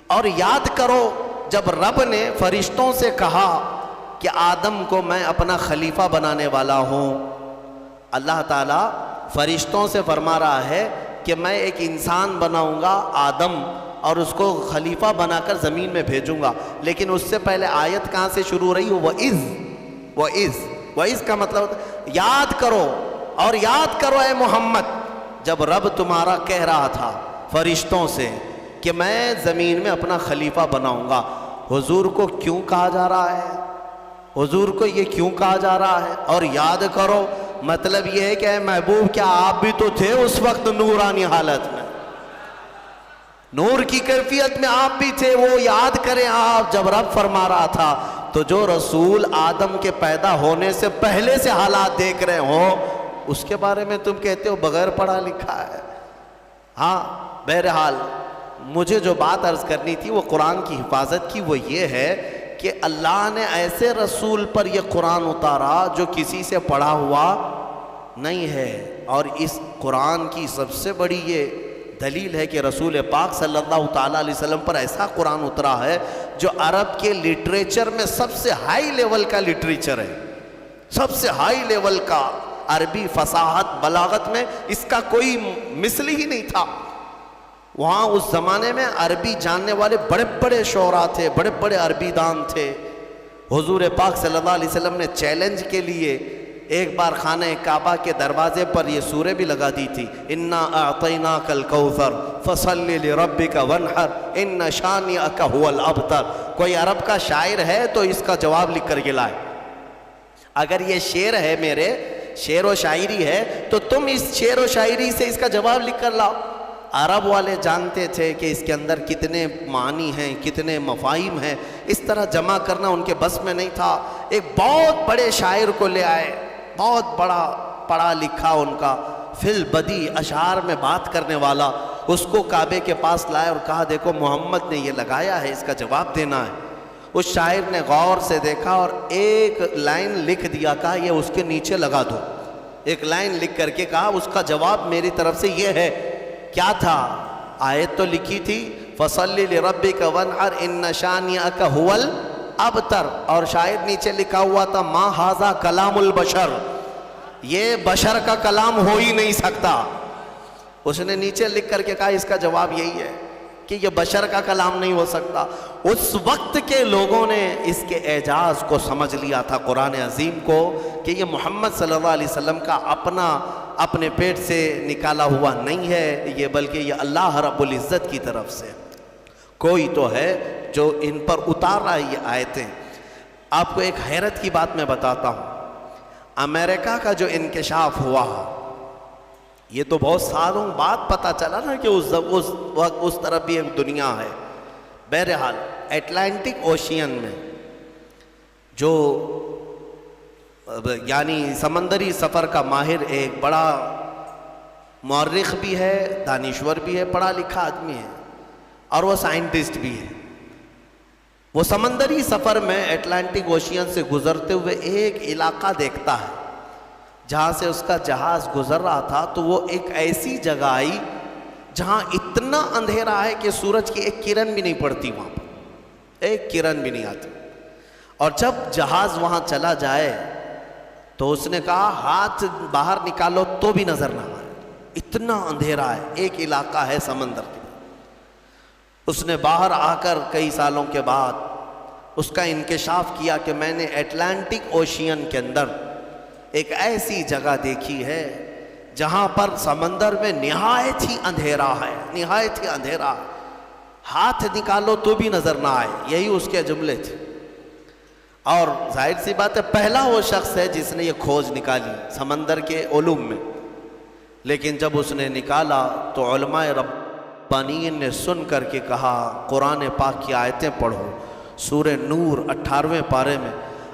اور یاد کرو جب رب نے فرشتوں سے کہا کہ آدم کو میں اپنا خلیفہ بنانے والا ہوں. اللہ تعالیٰ فرشتوں سے فرما رہا ہے کہ میں ایک انسان بناؤں گا آدم اور اس کو خلیفہ بنا کر زمین میں بھیجوں گا. لیکن اس سے پہلے آیت کہاں سے شروع ہو رہی ہے؟ وَإِذْ کا مطلب یاد کرو. اور یاد کرو اے محمد جب رب تمہارا کہہ رہا تھا فرشتوں سے کہ میں زمین میں اپنا خلیفہ بناؤں گا. حضور کو کیوں کہا جا رہا ہے؟ حضور کو یہ کیوں کہا جا رہا ہے؟ اور یاد کرو مطلب یہ ہے کہ اے محبوب کیا آپ بھی تو تھے اس وقت نورانی حالت میں، نور کی کیفیت میں آپ بھی تھے. وہ یاد کریں آپ جب رب فرما رہا تھا. تو جو رسول آدم کے پیدا ہونے سے پہلے سے حالات دیکھ رہے ہوں اس کے بارے میں تم کہتے ہو بغیر پڑھا لکھا ہے. ہاں بہرحال مجھے جو بات عرض کرنی تھی وہ قرآن کی حفاظت کی، وہ یہ ہے کہ اللہ نے ایسے رسول پر یہ قرآن اتارا جو کسی سے پڑھا ہوا نہیں ہے. اور اس قرآن کی سب سے بڑی یہ دلیل ہے کہ رسول پاک صلی اللہ تعالیٰ علیہ وسلم پر ایسا قرآن اترا ہے جو عرب کے لٹریچر میں سب سے ہائی لیول کا لٹریچر ہے، سب سے ہائی لیول کا. عربی فصاحت بلاغت میں اس کا کوئی مثل ہی نہیں تھا. وہاں اس زمانے میں عربی جاننے والے بڑے بڑے شعراء تھے، بڑے بڑے عربی دان تھے. حضور پاک صلی اللہ علیہ وسلم نے چیلنج کے لیے ایک بار خانہ کعبہ کے دروازے پر یہ سورہ بھی لگا دی تھی انا اعطیناک الکوثر فصل لربک وانحر ان شانئک هو الابتر. کوئی عرب کا شاعر ہے تو اس کا جواب لکھ کر کے لائے. اگر یہ شعر ہے، میرے شعر و شاعری ہے، تو تم اس شعر و شاعری سے اس کا جواب لکھ کر لاؤ. عرب والے جانتے تھے کہ اس کے اندر کتنے معنی ہیں، کتنے مفاہیم ہیں. اس طرح جمع کرنا ان کے بس میں نہیں تھا. ایک بہت بڑے شاعر کو لے آئے، بہت بڑا پڑھا لکھا ان کا فی البدی اشعار میں بات کرنے والا. اس کو کعبے کے پاس لائے اور کہا دیکھو محمد نے یہ لگایا ہے، اس کا جواب دینا ہے. اس شاعر نے غور سے دیکھا اور ایک لائن لکھ دیا، کہا یہ اس کے نیچے لگا دو. ایک لائن لکھ کر کے کہا اس کا جواب میری طرف سے یہ ہے. کیا تھا؟ آیت تو لکھی تھی فصلی لربک وانحر ان شانئک هو الابتر، اور شاعر نیچے لکھا ہوا تھا ما ھذا کلام البشر، یہ بشر کا کلام ہو ہی نہیں سکتا. اس نے نیچے لکھ کر کے کہا اس کا جواب یہی ہے کہ یہ بشر کا کلام نہیں ہو سکتا. اس وقت کے لوگوں نے اس کے اعجاز کو سمجھ لیا تھا قرآن عظیم کو کہ یہ محمد صلی اللہ علیہ وسلم کا اپنے پیٹ سے نکالا ہوا نہیں ہے یہ، بلکہ یہ اللہ رب العزت کی طرف سے کوئی تو ہے جو ان پر اتار رہا ہے یہ آیتیں. آپ کو ایک حیرت کی بات میں بتاتا ہوں. امریکہ کا جو انکشاف ہوا یہ تو بہت سالوں بعد پتہ چلا نا کہ اس طرف بھی ایک دنیا ہے. بہرحال اٹلانٹک اوشین میں جو یعنی سمندری سفر کا ماہر، ایک بڑا مورخ بھی ہے، دانشور بھی ہے، پڑھا لکھا آدمی ہے، اور وہ سائنٹسٹ بھی ہے۔ وہ سمندری سفر میں اٹلانٹک اوشین سے گزرتے ہوئے ایک علاقہ دیکھتا ہے جہاں سے اس کا جہاز گزر رہا تھا، تو وہ ایک ایسی جگہ آئی جہاں اتنا اندھیرا ہے کہ سورج کی ایک کرن بھی نہیں پڑتی، وہاں پر ایک کرن بھی نہیں آتی۔ اور جب جہاز وہاں چلا جائے تو اس نے کہا ہاتھ باہر نکالو تو بھی نظر نہ آئے، اتنا اندھیرا ہے، ایک علاقہ ہے سمندر کے۔ اس نے باہر آ کر کئی سالوں کے بعد اس کا انکشاف کیا کہ میں نے اٹلانٹک اوشین کے اندر ایک ایسی جگہ دیکھی ہے جہاں پر سمندر میں نہایت ہی اندھیرا ہے، نہایت ہی اندھیرا ہے، ہاتھ نکالو تو بھی نظر نہ آئے، یہی اس کے جملے تھے۔ اور ظاہر سی بات ہے پہلا وہ شخص ہے جس نے یہ کھوج نکالی سمندر کے علوم میں، لیکن جب اس نے نکالا تو علماء ربانیین نے سن کر کے کہا قرآن پاک کی آیتیں پڑھو۔ سورہ نور 18ویں پارے میں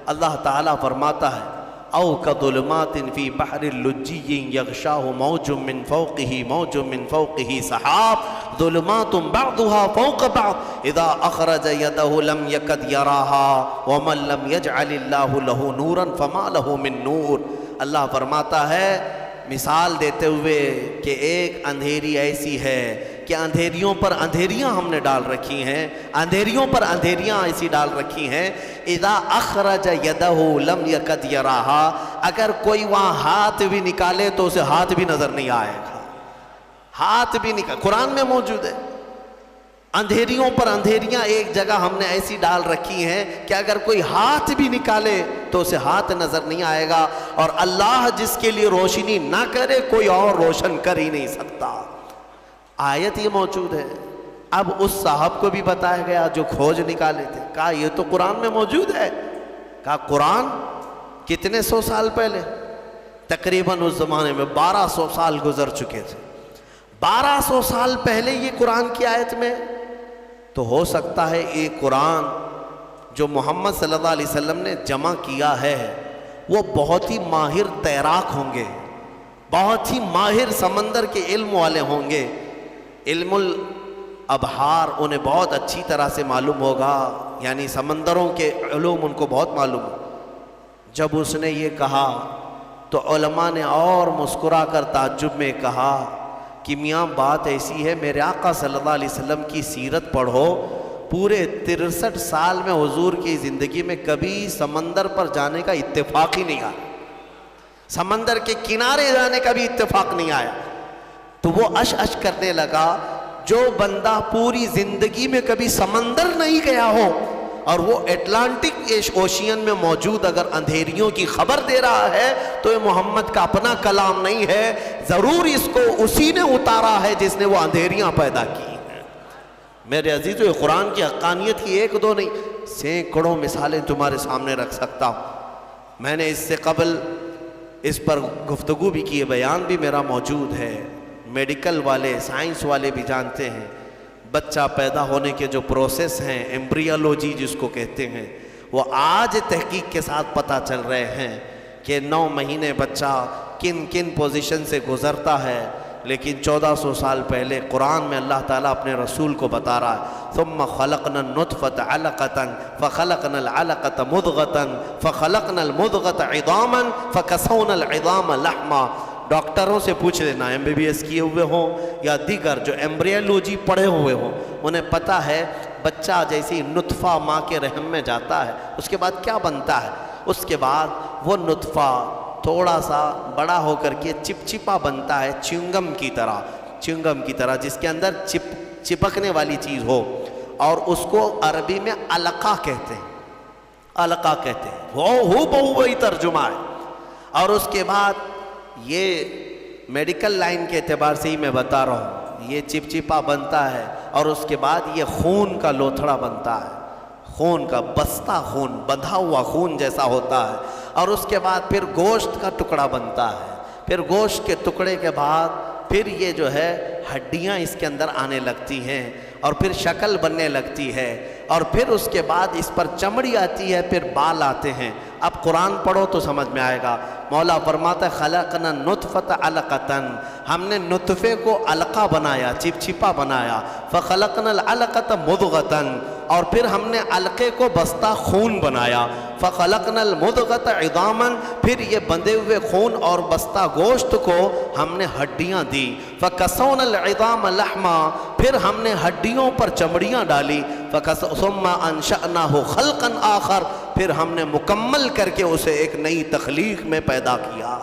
اللہ تعالیٰ فرماتا ہے او کظلمات فی بحر لجی یغشاہ موج من فوقہ موج من فوقہ سحاب ظلمات بعضها فوق بعض اذا اخرج یدہ لم یکد یراہا ومن لم یجعل اللہ لہ نورا فما لہ من نور۔ اللہ فرماتا ہے مثال دیتے ہوئے کہ ایک اندھیری ایسی ہے کہ اندھیریوں پر اندھیریاں ہم نے ڈال رکھی ہیں، اندھیریوں پر اندھیریاں ایسی ڈال رکھی ہیں اذا اخرج یدہ لم یکد یراہا، اگر کوئی وہاں ہاتھ بھی نکالے تو اسے ہاتھ بھی نظر نہیں آئے گا، ہاتھ بھی نکال، قرآن میں موجود ہے۔ اندھیریوں پر اندھیریاں ایک جگہ ہم نے ایسی ڈال رکھی ہیں کہ اگر کوئی ہاتھ بھی نکالے تو اسے ہاتھ نظر نہیں آئے گا، اور اللہ جس کے لیے روشنی نہ کرے کوئی اور روشن کر ہی نہیں سکتا۔ آیت یہ موجود ہے۔ اب اس صاحب کو بھی بتایا گیا جو کھوج نکالے تھے، کہا یہ تو قرآن میں موجود ہے۔ کہا قرآن کتنے سو سال پہلے؟ تقریباً اس زمانے میں 1200 سال گزر چکے تھے۔ 1200 سال پہلے یہ قرآن کی آیت میں، تو ہو سکتا ہے یہ قرآن جو محمد صلی اللہ علیہ وسلم نے جمع کیا ہے وہ بہت ہی ماہر تیراک ہوں گے، بہت ہی ماہر سمندر کے علم والے ہوں گے، علم الابحار انہیں بہت اچھی طرح سے معلوم ہوگا، یعنی سمندروں کے علوم ان کو بہت معلوم ہو۔ جب اس نے یہ کہا تو علماء نے اور مسکرا کر تعجب میں کہا کہ میاں بات ایسی ہے، میرے آقا صلی اللہ علیہ وسلم کی سیرت پڑھو، پورے 63 سال میں حضور کی زندگی میں کبھی سمندر پر جانے کا اتفاق ہی نہیں آیا، سمندر کے کنارے جانے کا بھی اتفاق نہیں آیا۔ تو وہ اش کرنے لگا، جو بندہ پوری زندگی میں کبھی سمندر نہیں گیا ہو اور وہ اٹلانٹک اوشین میں موجود اگر اندھیریوں کی خبر دے رہا ہے تو یہ محمد کا اپنا کلام نہیں ہے، ضرور اس کو اسی نے اتارا ہے جس نے وہ اندھیریاں پیدا کی ہیں۔ میرے عزیزو، یہ قرآن کی حقانیت کی ایک دو نہیں، سینکڑوں مثالیں تمہارے سامنے رکھ سکتا ہوں۔ میں نے اس سے قبل اس پر گفتگو بھی کی ہے، بیان بھی میرا موجود ہے۔ میڈیکل والے، سائنس والے بھی جانتے ہیں بچہ پیدا ہونے کے جو پروسیس ہیں، ایمبریولوجی جس کو کہتے ہیں، وہ آج تحقیق کے ساتھ پتہ چل رہے ہیں کہ 9 مہینے بچہ کن کن پوزیشن سے گزرتا ہے، لیکن 1400 سال پہلے قرآن میں اللہ تعالیٰ اپنے رسول کو بتا رہا ہے ثم خلقنا النطفة علقة فخلقنا العلقة مضغة فخلقنا المضغة عظاما فكسونا العظام لحما۔ ڈاکٹروں سے پوچھ لینا، MBBS کیے ہوئے ہوں یا دیگر جو ایمبریولوجی پڑھے ہوئے ہوں، انہیں پتہ ہے بچہ جیسی نطفہ ماں کے رحم میں جاتا ہے اس کے بعد کیا بنتا ہے، اس کے بعد وہ نطفہ تھوڑا سا بڑا ہو کر کے چپچپا بنتا ہے، چنگم کی طرح جس کے اندر چپکنے والی چیز ہو، اور اس کو عربی میں علقہ کہتے ہیں، وہ وہی ترجمہ ہے۔ اور اس کے بعد یہ میڈیکل لائن کے اعتبار سے ہی میں بتا رہا ہوں، یہ چپچپا بنتا ہے اور اس کے بعد یہ خون کا لوتھڑا بنتا ہے، خون کا بستہ، خون بندھا ہوا خون جیسا ہوتا ہے، اور اس کے بعد پھر گوشت کا ٹکڑا بنتا ہے، پھر گوشت کے ٹکڑے کے بعد پھر یہ جو ہے ہڈیاں اس کے اندر آنے لگتی ہیں اور پھر شکل بننے لگتی ہے، اور پھر اس کے بعد اس پر چمڑی آتی ہے، پھر بال آتے ہیں۔ اب قرآن پڑھو تو سمجھ میں آئے گا۔ مولا فرماتا ہے خلقنا نطفۃ علقۃ، ہم نے نطفے کو علقہ بنایا، چپچپا بنایا، فخلقنا العلقۃ مضغۃ، اور پھر ہم نے علقے کو بستہ خون بنایا، فخلقنا المضغۃ عظاما، پھر یہ بندھے ہوئے خون اور بستہ گوشت کو ہم نے ہڈیاں دی، فکسونا العظام لحما، پھر ہم نے ہڈیوں پر چمڑیاں ڈالی، ثم انشأناہ خلقا آخر، پھر ہم نے مکمل کر کے اسے ایک نئی تخلیق میں پیدا کیا۔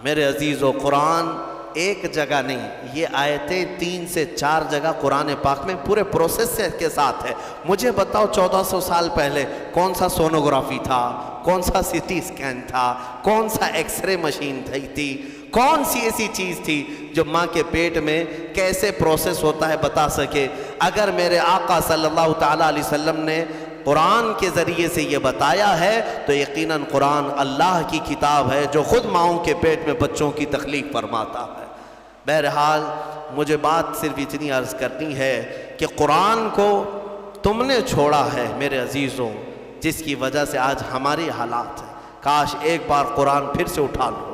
میرے عزیزو، قرآن ایک جگہ نہیں، یہ آیتیں 3 سے 4 جگہ قرآن پاک میں پورے پروسیس کے ساتھ ہے۔ مجھے بتاؤ 1400 سال پہلے کون سا سونوگرافی تھا، کون سا سٹی اسکین تھا، کون سا ایکس رے مشین تھی، کون سی ایسی چیز تھی جو ماں کے پیٹ میں کیسے پروسیس ہوتا ہے بتا سکے؟ اگر میرے آقا صلی اللہ تعالیٰ علیہ وسلم نے قرآن کے ذریعے سے یہ بتایا ہے تو یقیناً قرآن اللہ کی کتاب ہے جو خود ماؤں کے پیٹ میں بچوں کی تخلیق فرماتا ہے۔ بہرحال مجھے بات صرف اتنی عرض کرنی ہے کہ قرآن کو تم نے چھوڑا ہے میرے عزیزوں، جس کی وجہ سے آج ہماری حالات ہیں۔ کاش ایک بار قرآن پھر سے اٹھا لو۔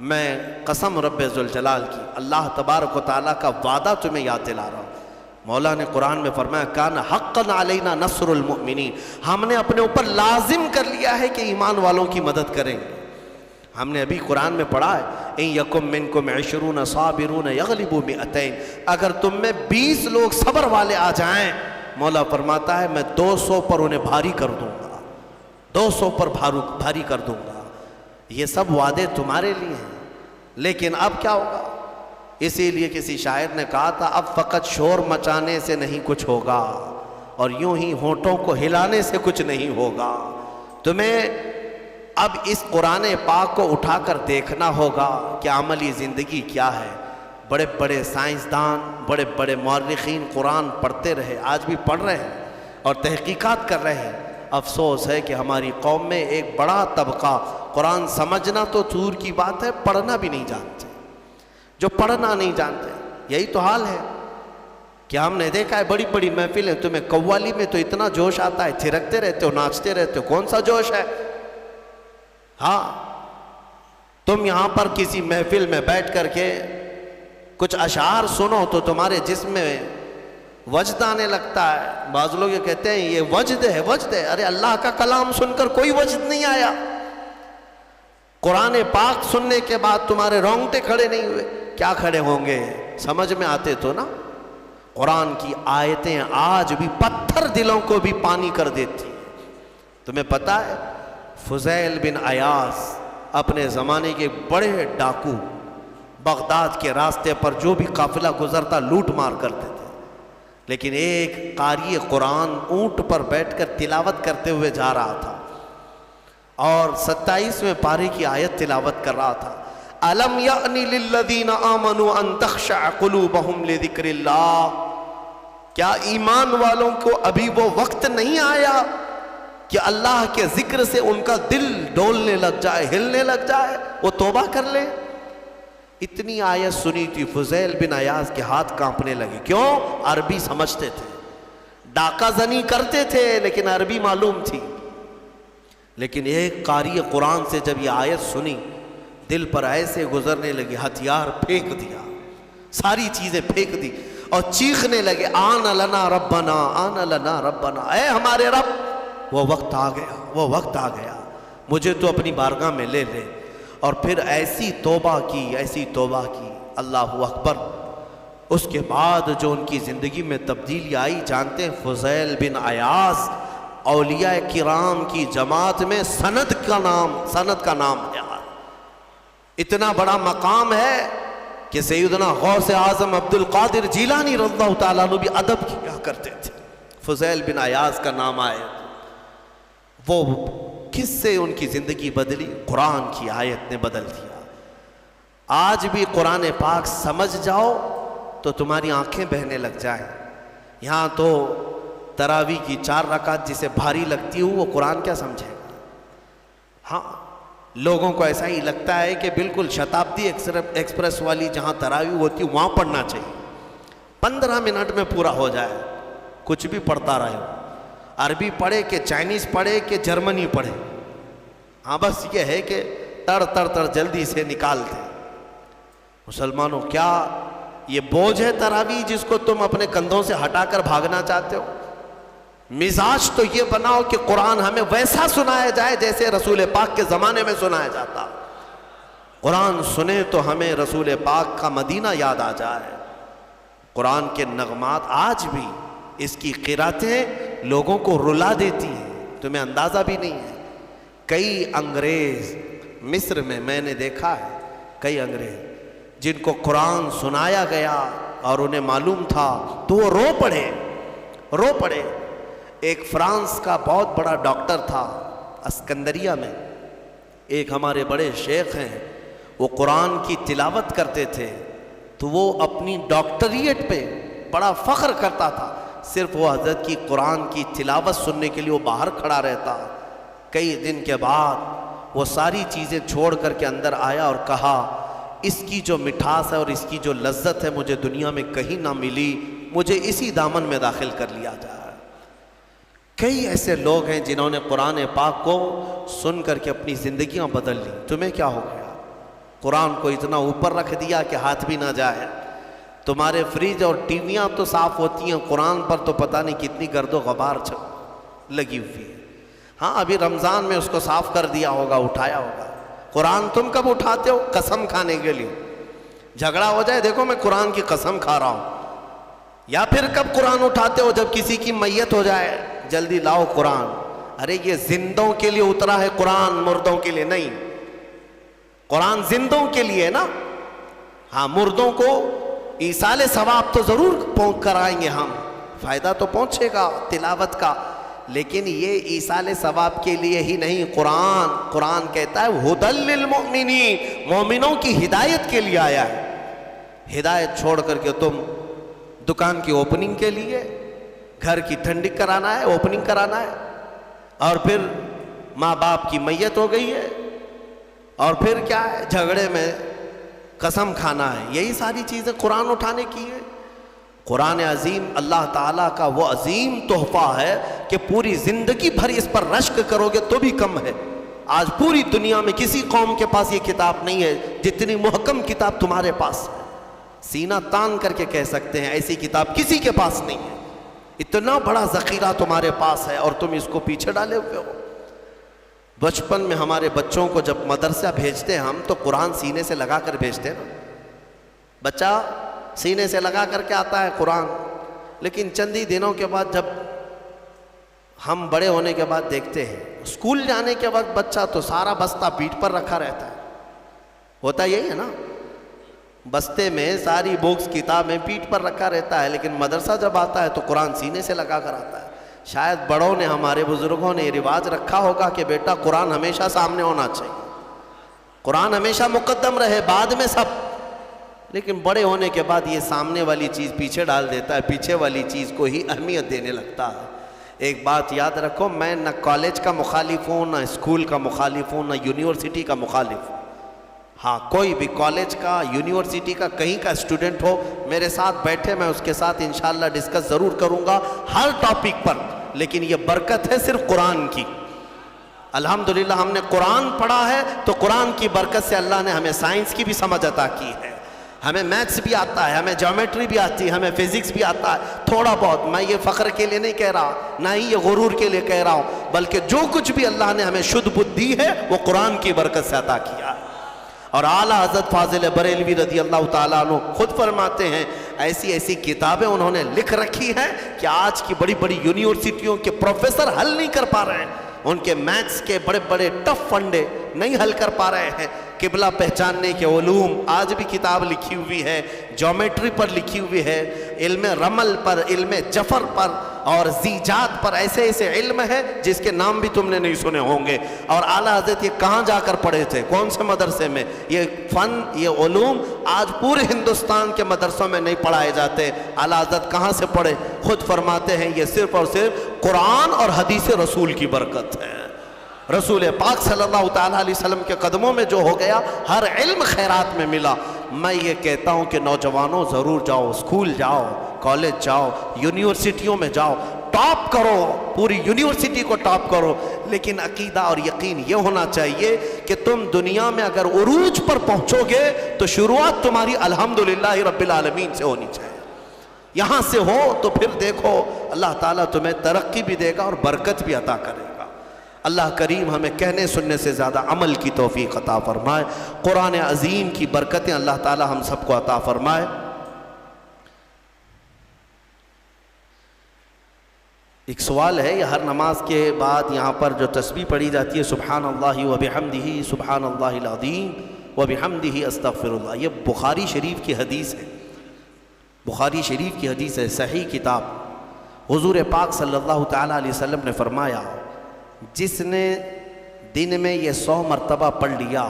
میں قسم رب ذوالجلال کی، اللہ تبارک و تعالیٰ کا وعدہ تمہیں یاد دلا رہا ہوں۔ مولا نے قرآن میں فرمایا کان حقا علینا نصر المؤمنین، ہم نے اپنے اوپر لازم کر لیا ہے کہ ایمان والوں کی مدد کریں گے۔ ہم نے ابھی قرآن میں پڑھا ہے ان یکم منکم 20 صابرون یغلبوا 200، اگر تم میں 20 لوگ صبر والے آ جائیں، مولا فرماتا ہے میں 200 پر انہیں بھاری کر دوں گا، 200 پر بھاری کر دوں گا۔ یہ سب وعدے تمہارے لیے ہیں، لیکن اب کیا ہوگا؟ اسی لیے کسی شاعر نے کہا تھا اب فقط شور مچانے سے نہیں کچھ ہوگا، اور یوں ہی ہونٹوں کو ہلانے سے کچھ نہیں ہوگا۔ تمہیں اب اس قرآن پاک کو اٹھا کر دیکھنا ہوگا کہ عملی زندگی کیا ہے۔ بڑے بڑے سائنسدان، بڑے بڑے مورخین قرآن پڑھتے رہے، آج بھی پڑھ رہے ہیں اور تحقیقات کر رہے ہیں۔ افسوس ہے کہ ہماری قوم میں ایک بڑا طبقہ قرآن سمجھنا تو دور کی بات ہے، پڑھنا بھی نہیں جانتے۔ جو پڑھنا نہیں جانتے، یہی تو حال ہے کہ ہم نے دیکھا ہے بڑی بڑی محفلیں، تمہیں قوالی میں تو اتنا جوش آتا ہے، تھرکتے رہتے ہو، ناچتے رہتے ہو، کون سا جوش ہے؟ ہاں، تم یہاں پر کسی محفل میں بیٹھ کر کے کچھ اشعار سنو تو تمہارے جسم میں وجد آنے لگتا ہے۔ بعض لوگ یہ کہتے ہیں یہ وجد ہے، وجد ہے۔ ارے اللہ کا کلام سن کر کوئی وجد نہیں آیا، قرآن پاک سننے کے بعد تمہارے رونگٹے کھڑے نہیں ہوئے، کیا کھڑے ہوں گے؟ سمجھ میں آتے تو نا۔ قرآن کی آیتیں آج بھی پتھر دلوں کو بھی پانی کر دیتی۔ تمہیں پتہ ہے فضیل بن عیاض اپنے زمانے کے بڑے ڈاکو، بغداد کے راستے پر جو بھی قافلہ گزرتا لوٹ مار کرتے تھے، لیکن ایک قاری قرآن اونٹ پر بیٹھ کر تلاوت کرتے ہوئے جا رہا تھا اور 27ویں پارے کی آیت تلاوت کر رہا تھا، أَلَمْ يَأْنِ لِلَّذِينَ آمَنُوا أَن تَخْشَعَ قُلُوبَهُمْ لِذِكْرِ اللَّهِ، کیا ایمان والوں کو ابھی وہ وقت نہیں آیا کہ اللہ کے ذکر سے ان کا دل ڈولنے لگ جائے، ہلنے لگ جائے، وہ توبہ کر لیں؟ اتنی آیت سنی تھی، فضیل بن عیاض کے ہاتھ کانپنے لگے۔ کیوں؟ عربی سمجھتے تھے، ڈاکہ زنی کرتے تھے لیکن عربی معلوم تھی۔ لیکن ایک قاری قرآن سے جب یہ آیت سنی، دل پر ایسے گزرنے لگے، ہتھیار پھینک دیا، ساری چیزیں پھینک دی اور چیخنے لگے آن لنا ربنا، آن لنا ربنا، اے ہمارے رب وہ وقت آ گیا، وہ وقت آ گیا، مجھے تو اپنی بارگاہ میں لے لے۔ اور پھر ایسی توبہ کی، ایسی توبہ کی، اللہ اکبر۔ اس کے بعد جو ان کی زندگی میں تبدیلی آئی جانتے ہیں؟ فضیل بن عیاض اولیاء کرام کی جماعت میں سند کا نام ہے۔ اتنا بڑا مقام ہے کہ سیدنا غوث اعظم عبد القادر جیلانی رضی اللہ تعالیٰ عنہ بھی ادب کیا کرتے تھے۔ فضیل بن عیاض کا نام آئے، وہ کس سے ان کی زندگی بدلی؟ قرآن کی آیت نے بدل دیا۔ آج بھی قرآن پاک سمجھ جاؤ تو تمہاری آنکھیں بہنے لگ جائیں۔ یہاں تو تراویح کی 4 رکعت جسے بھاری لگتی ہو وہ قرآن کیا سمجھے گا؟ ہاں، لوگوں کو ایسا ہی لگتا ہے کہ بالکل شتابدی ایکسپریس والی جہاں تراویح ہوتی ہے وہاں پڑھنا چاہیے، 15 منٹ میں پورا ہو جائے۔ کچھ بھی پڑھتا رہے، عربی پڑھے کہ چائنیز پڑھے کہ جرمنی پڑھے، ہاں بس یہ ہے کہ تڑ تڑ تڑ جلدی سے نکالتے۔ مسلمانوں، کیا یہ بوجھ ہے تراویح جس کو تم اپنے کندھوں سے ہٹا کر بھاگنا چاہتے ہو؟ مزاج تو یہ بناؤ کہ قرآن ہمیں ویسا سنایا جائے جیسے رسول پاک کے زمانے میں سنایا جاتا۔ قرآن سنیں تو ہمیں رسول پاک کا مدینہ یاد آ جائے۔ قرآن کے نغمات آج بھی اس کی قراتیں لوگوں کو رلا دیتی ہیں، تمہیں اندازہ بھی نہیں ہے۔ کئی انگریز مصر میں نے دیکھا ہے، کئی انگریز جن کو قرآن سنایا گیا اور انہیں معلوم تھا تو وہ رو پڑے۔ ایک فرانس کا بہت بڑا ڈاکٹر تھا اسکندریہ میں، ایک ہمارے بڑے شیخ ہیں، وہ قرآن کی تلاوت کرتے تھے تو وہ اپنی ڈاکٹریٹ پہ بڑا فخر کرتا تھا، صرف وہ حضرت کی قرآن کی تلاوت سننے کے لیے وہ باہر کھڑا رہتا۔ کئی دن کے بعد وہ ساری چیزیں چھوڑ کر کے اندر آیا اور کہا، اس کی جو مٹھاس ہے اور اس کی جو لذت ہے مجھے دنیا میں کہیں نہ ملی، مجھے اسی دامن میں داخل کر لیا جائے۔ کئی ایسے لوگ ہیں جنہوں نے قرآن پاک کو سن کر کے اپنی زندگیاں بدل لی۔ تمہیں کیا ہو گیا؟ قرآن کو اتنا اوپر رکھ دیا کہ ہاتھ بھی نہ جائے۔ تمہارے فریج اور ٹی ویاں تو صاف ہوتی ہیں، قرآن پر تو پتہ نہیں کتنی گرد و غبار لگی ہوئی ہے۔ ہاں ابھی رمضان میں اس کو صاف کر دیا ہوگا، اٹھایا ہوگا۔ قرآن تم کب اٹھاتے ہو؟ قسم کھانے کے لیے۔ جھگڑا ہو جائے، دیکھو میں قرآن کی قسم کھا رہا ہوں۔ یا پھر کب قرآن اٹھاتے ہو؟ جب کسی کی میت ہو جائے، جلدی لاؤ قرآن۔ ارے یہ زندوں کے لیے اترا ہے قرآن، مردوں کے لیے نہیں۔ قرآن زندوں کے لیے نا، ہاں مردوں کو ایصال ثواب تو ضرور پہنچ کر آئیں گے ہم، فائدہ تو پہنچے گا تلاوت کا، لیکن یہ ایصال ثواب کے لیے ہی نہیں۔ قرآن کہتا ہے ھدی للمؤمنین، مومنوں کی ہدایت کے لیے آیا ہے۔ ہدایت چھوڑ کر کے تم دکان کی اوپننگ کے لیے، گھر کی ٹھنڈک کرانا ہے، اوپننگ کرانا ہے، اور پھر ماں باپ کی میت ہو گئی ہے، اور پھر کیا ہے؟ جھگڑے میں قسم کھانا ہے۔ یہی ساری چیزیں قرآن اٹھانے کی ہے۔ قرآن عظیم اللہ تعالیٰ کا وہ عظیم تحفہ ہے کہ پوری زندگی بھر اس پر رشک کرو گے تو بھی کم ہے۔ آج پوری دنیا میں کسی قوم کے پاس یہ کتاب نہیں ہے جتنی محکم کتاب تمہارے پاس ہے۔ سینہ تان کر کے کہہ سکتے ہیں ایسی کتاب کسی کے پاس نہیں ہے۔ اتنا بڑا ذخیرہ تمہارے پاس ہے اور تم اس کو پیچھے ڈالے ہوئے ہو۔ بچپن میں ہمارے بچوں کو جب مدرسہ بھیجتے ہیں ہم تو قرآن سینے سے لگا کر بھیجتے ہیں نا، بچہ سینے سے لگا کر کے آتا ہے قرآن۔ لیکن چند ہی دنوں کے بعد جب ہم بڑے ہونے کے بعد دیکھتے ہیں اسکول جانے کے وقت بچہ تو سارا بستہ پیٹھ پر رکھا رہتا ہے، ہوتا یہی ہے نا، بستے میں ساری بکس کتابیں پیٹھ پر رکھا رہتا ہے، لیکن مدرسہ جب آتا ہے تو قرآن سینے سے لگا کر آتا ہے۔ شاید بڑوں نے، ہمارے بزرگوں نے یہ رواج رکھا ہوگا کہ بیٹا قرآن ہمیشہ سامنے ہونا چاہیے، قرآن ہمیشہ مقدم رہے، بعد میں سب۔ لیکن بڑے ہونے کے بعد یہ سامنے والی چیز پیچھے ڈال دیتا ہے، پیچھے والی چیز کو ہی اہمیت دینے لگتا ہے۔ ایک بات یاد رکھو، میں نہ کالج کا مخالف ہوں، نہ اسکول کا مخالف ہوں، نہ یونیورسٹی کا مخالف ہوں۔ ہاں کوئی بھی کالج کا، یونیورسٹی کا، کہیں کا اسٹوڈنٹ ہو میرے ساتھ بیٹھے، میں اس کے ساتھ انشاءاللہ ڈسکس ضرور کروں گا ہر ٹاپک پر، لیکن یہ برکت ہے صرف قرآن کی۔ الحمدللہ ہم نے قرآن پڑھا ہے تو قرآن کی برکت سے اللہ نے ہمیں سائنس کی بھی سمجھ عطا کی ہے، ہمیں میتھس بھی آتا ہے، ہمیں جیومیٹری بھی آتی ہے، ہمیں فزکس بھی آتا ہے تھوڑا بہت۔ میں یہ فخر کے لیے نہیں کہہ رہا، نہ ہی یہ غرور کے لیے کہہ رہا ہوں، بلکہ جو کچھ بھی اللہ نے ہمیں شدھ بدھ دی ہے وہ قرآن کی برکت سے عطا کیا ہے۔ اور اعلیٰ حضرت فاضل بریلوی رضی اللہ تعالیٰ عنہ خود فرماتے ہیں ایسی ایسی کتابیں انہوں نے لکھ رکھی ہیں کہ آج کی بڑی بڑی یونیورسٹیوں کے پروفیسر حل نہیں کر پا رہے ہیں، ان کے میتھس کے بڑے بڑے ٹف فنڈے نہیں حل کر پا رہے ہیں۔ قبلہ پہچاننے کے علوم آج بھی کتاب لکھی ہوئی ہے، جیومیٹری پر لکھی ہوئی ہے، علم رمل پر، علم جفر پر اور زیجات پر، ایسے ایسے علم ہے جس کے نام بھی تم نے نہیں سنے ہوں گے۔ اور اعلیٰ حضرت یہ کہاں جا کر پڑھے تھے، کون سے مدرسے میں؟ یہ فن، یہ علوم آج پورے ہندوستان کے مدرسوں میں نہیں پڑھائے جاتے۔ اعلیٰ حضرت کہاں سے پڑھے؟ خود فرماتے ہیں یہ صرف اور صرف قرآن اور حدیث رسول کی برکت ہے۔ رسول پاک صلی اللہ تعالیٰ علیہ وسلم کے قدموں میں جو ہو گیا، ہر علم خیرات میں ملا۔ میں یہ کہتا ہوں کہ نوجوانوں ضرور جاؤ، اسکول جاؤ، کالج جاؤ، یونیورسٹیوں میں جاؤ، ٹاپ کرو، پوری یونیورسٹی کو ٹاپ کرو، لیکن عقیدہ اور یقین یہ ہونا چاہیے کہ تم دنیا میں اگر عروج پر پہنچو گے تو شروعات تمہاری الحمدللہ رب العالمین سے ہونی چاہیے۔ یہاں سے ہو تو پھر دیکھو اللہ تعالیٰ تمہیں ترقی بھی دے گا اور برکت بھی عطا کرے گا۔ اللہ کریم ہمیں کہنے سننے سے زیادہ عمل کی توفیق عطا فرمائے۔ قرآن عظیم کی برکتیں اللہ تعالیٰ ہم سب کو عطا فرمائے۔ ایک سوال ہے، یہ ہر نماز کے بعد یہاں پر جو تسبیح پڑھی جاتی ہے سبحان اللہ و بحمدہ سبحان اللہ العظیم و بحمدہ استغفر اللہ، یہ بخاری شریف کی حدیث ہے، بخاری شریف کی حدیث ہے، صحیح کتاب۔ حضور پاک صلی اللہ تعالیٰ علیہ وسلم نے فرمایا جس نے دن میں یہ 100 مرتبہ پڑھ لیا،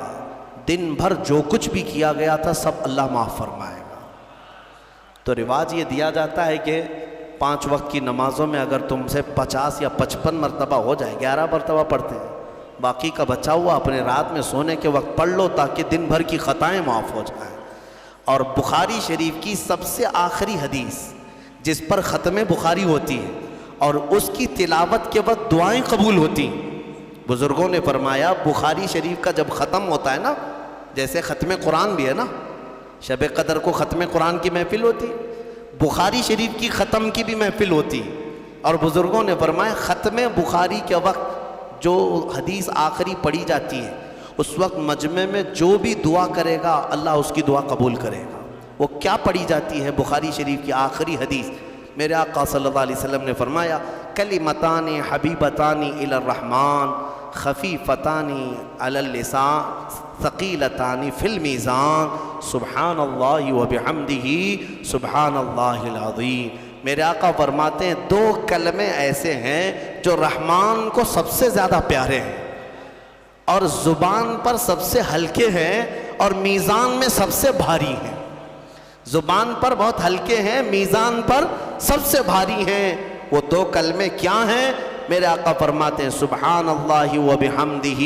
دن بھر جو کچھ بھی کیا گیا تھا سب اللہ معاف فرمائے گا۔ تو رواج یہ دیا جاتا ہے کہ 5 وقت کی نمازوں میں اگر تم سے 50 یا 55 مرتبہ ہو جائے، 11 مرتبہ پڑھتے ہیں، باقی کا بچا ہوا اپنے رات میں سونے کے وقت پڑھ لو تاکہ دن بھر کی خطائیں معاف ہو جائیں۔ اور بخاری شریف کی سب سے آخری حدیث جس پر ختم بخاری ہوتی ہے اور اس کی تلاوت کے وقت دعائیں قبول ہوتی ہیں، بزرگوں نے فرمایا بخاری شریف کا جب ختم ہوتا ہے نا، جیسے ختم قرآن بھی ہے نا، شب قدر کو ختم قرآن کی محفل ہوتی، بخاری شریف کی ختم کی بھی محفل ہوتی، اور بزرگوں نے فرمایا ختم بخاری کے وقت جو حدیث آخری پڑھی جاتی ہے اس وقت مجمع میں جو بھی دعا کرے گا اللہ اس کی دعا قبول کرے گا۔ وہ کیا پڑھی جاتی ہے؟ بخاری شریف کی آخری حدیث، میرے آقا صلی اللہ علیہ وسلم نے فرمایا کلمتان حبیبتان الی الرحمن خفیفتان علی اللسان ثقیلتان فی المیزان سبحان اللہ و بحمدہ سبحان اللہ العظیم۔ میرے آقا فرماتے ہیں 2 کلمے ایسے ہیں جو رحمان کو سب سے زیادہ پیارے ہیں اور زبان پر سب سے ہلکے ہیں اور میزان میں سب سے بھاری ہیں۔ زبان پر بہت ہلکے ہیں، میزان پر سب سے بھاری ہیں۔ وہ 2 کلمے کیا ہیں؟ میرے آقا فرماتے ہیں سبحان اللہ و بحمدہ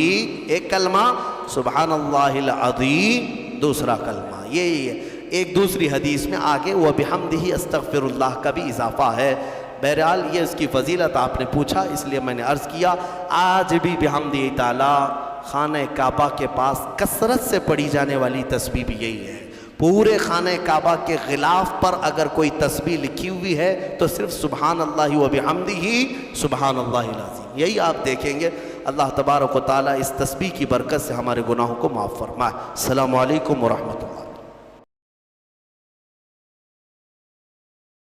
ایک کلمہ، سبحان اللہ العظیم دوسرا کلمہ۔ یہ ایک دوسری حدیث میں آگے و بحمدہ استغفر اللہ کا بھی اضافہ ہے۔ بہرحال یہ اس کی فضیلت آپ نے پوچھا اس لیے میں نے عرض کیا۔ آج بھی بحمدہ تعالی خانہ کعبہ کے پاس کثرت سے پڑھی جانے والی تسبیح بھی یہی ہے۔ پورے خانہ کعبہ کے غلاف پر اگر کوئی تسبیح لکھی ہوئی ہے تو صرف سبحان اللہ و بحمدہ سبحان اللہ العظیم، یہی آپ دیکھیں گے۔ اللہ تبارک و تعالیٰ اس تسبیح کی برکت سے ہمارے گناہوں کو معاف فرمائے۔ السلام علیکم ورحمۃ اللہ۔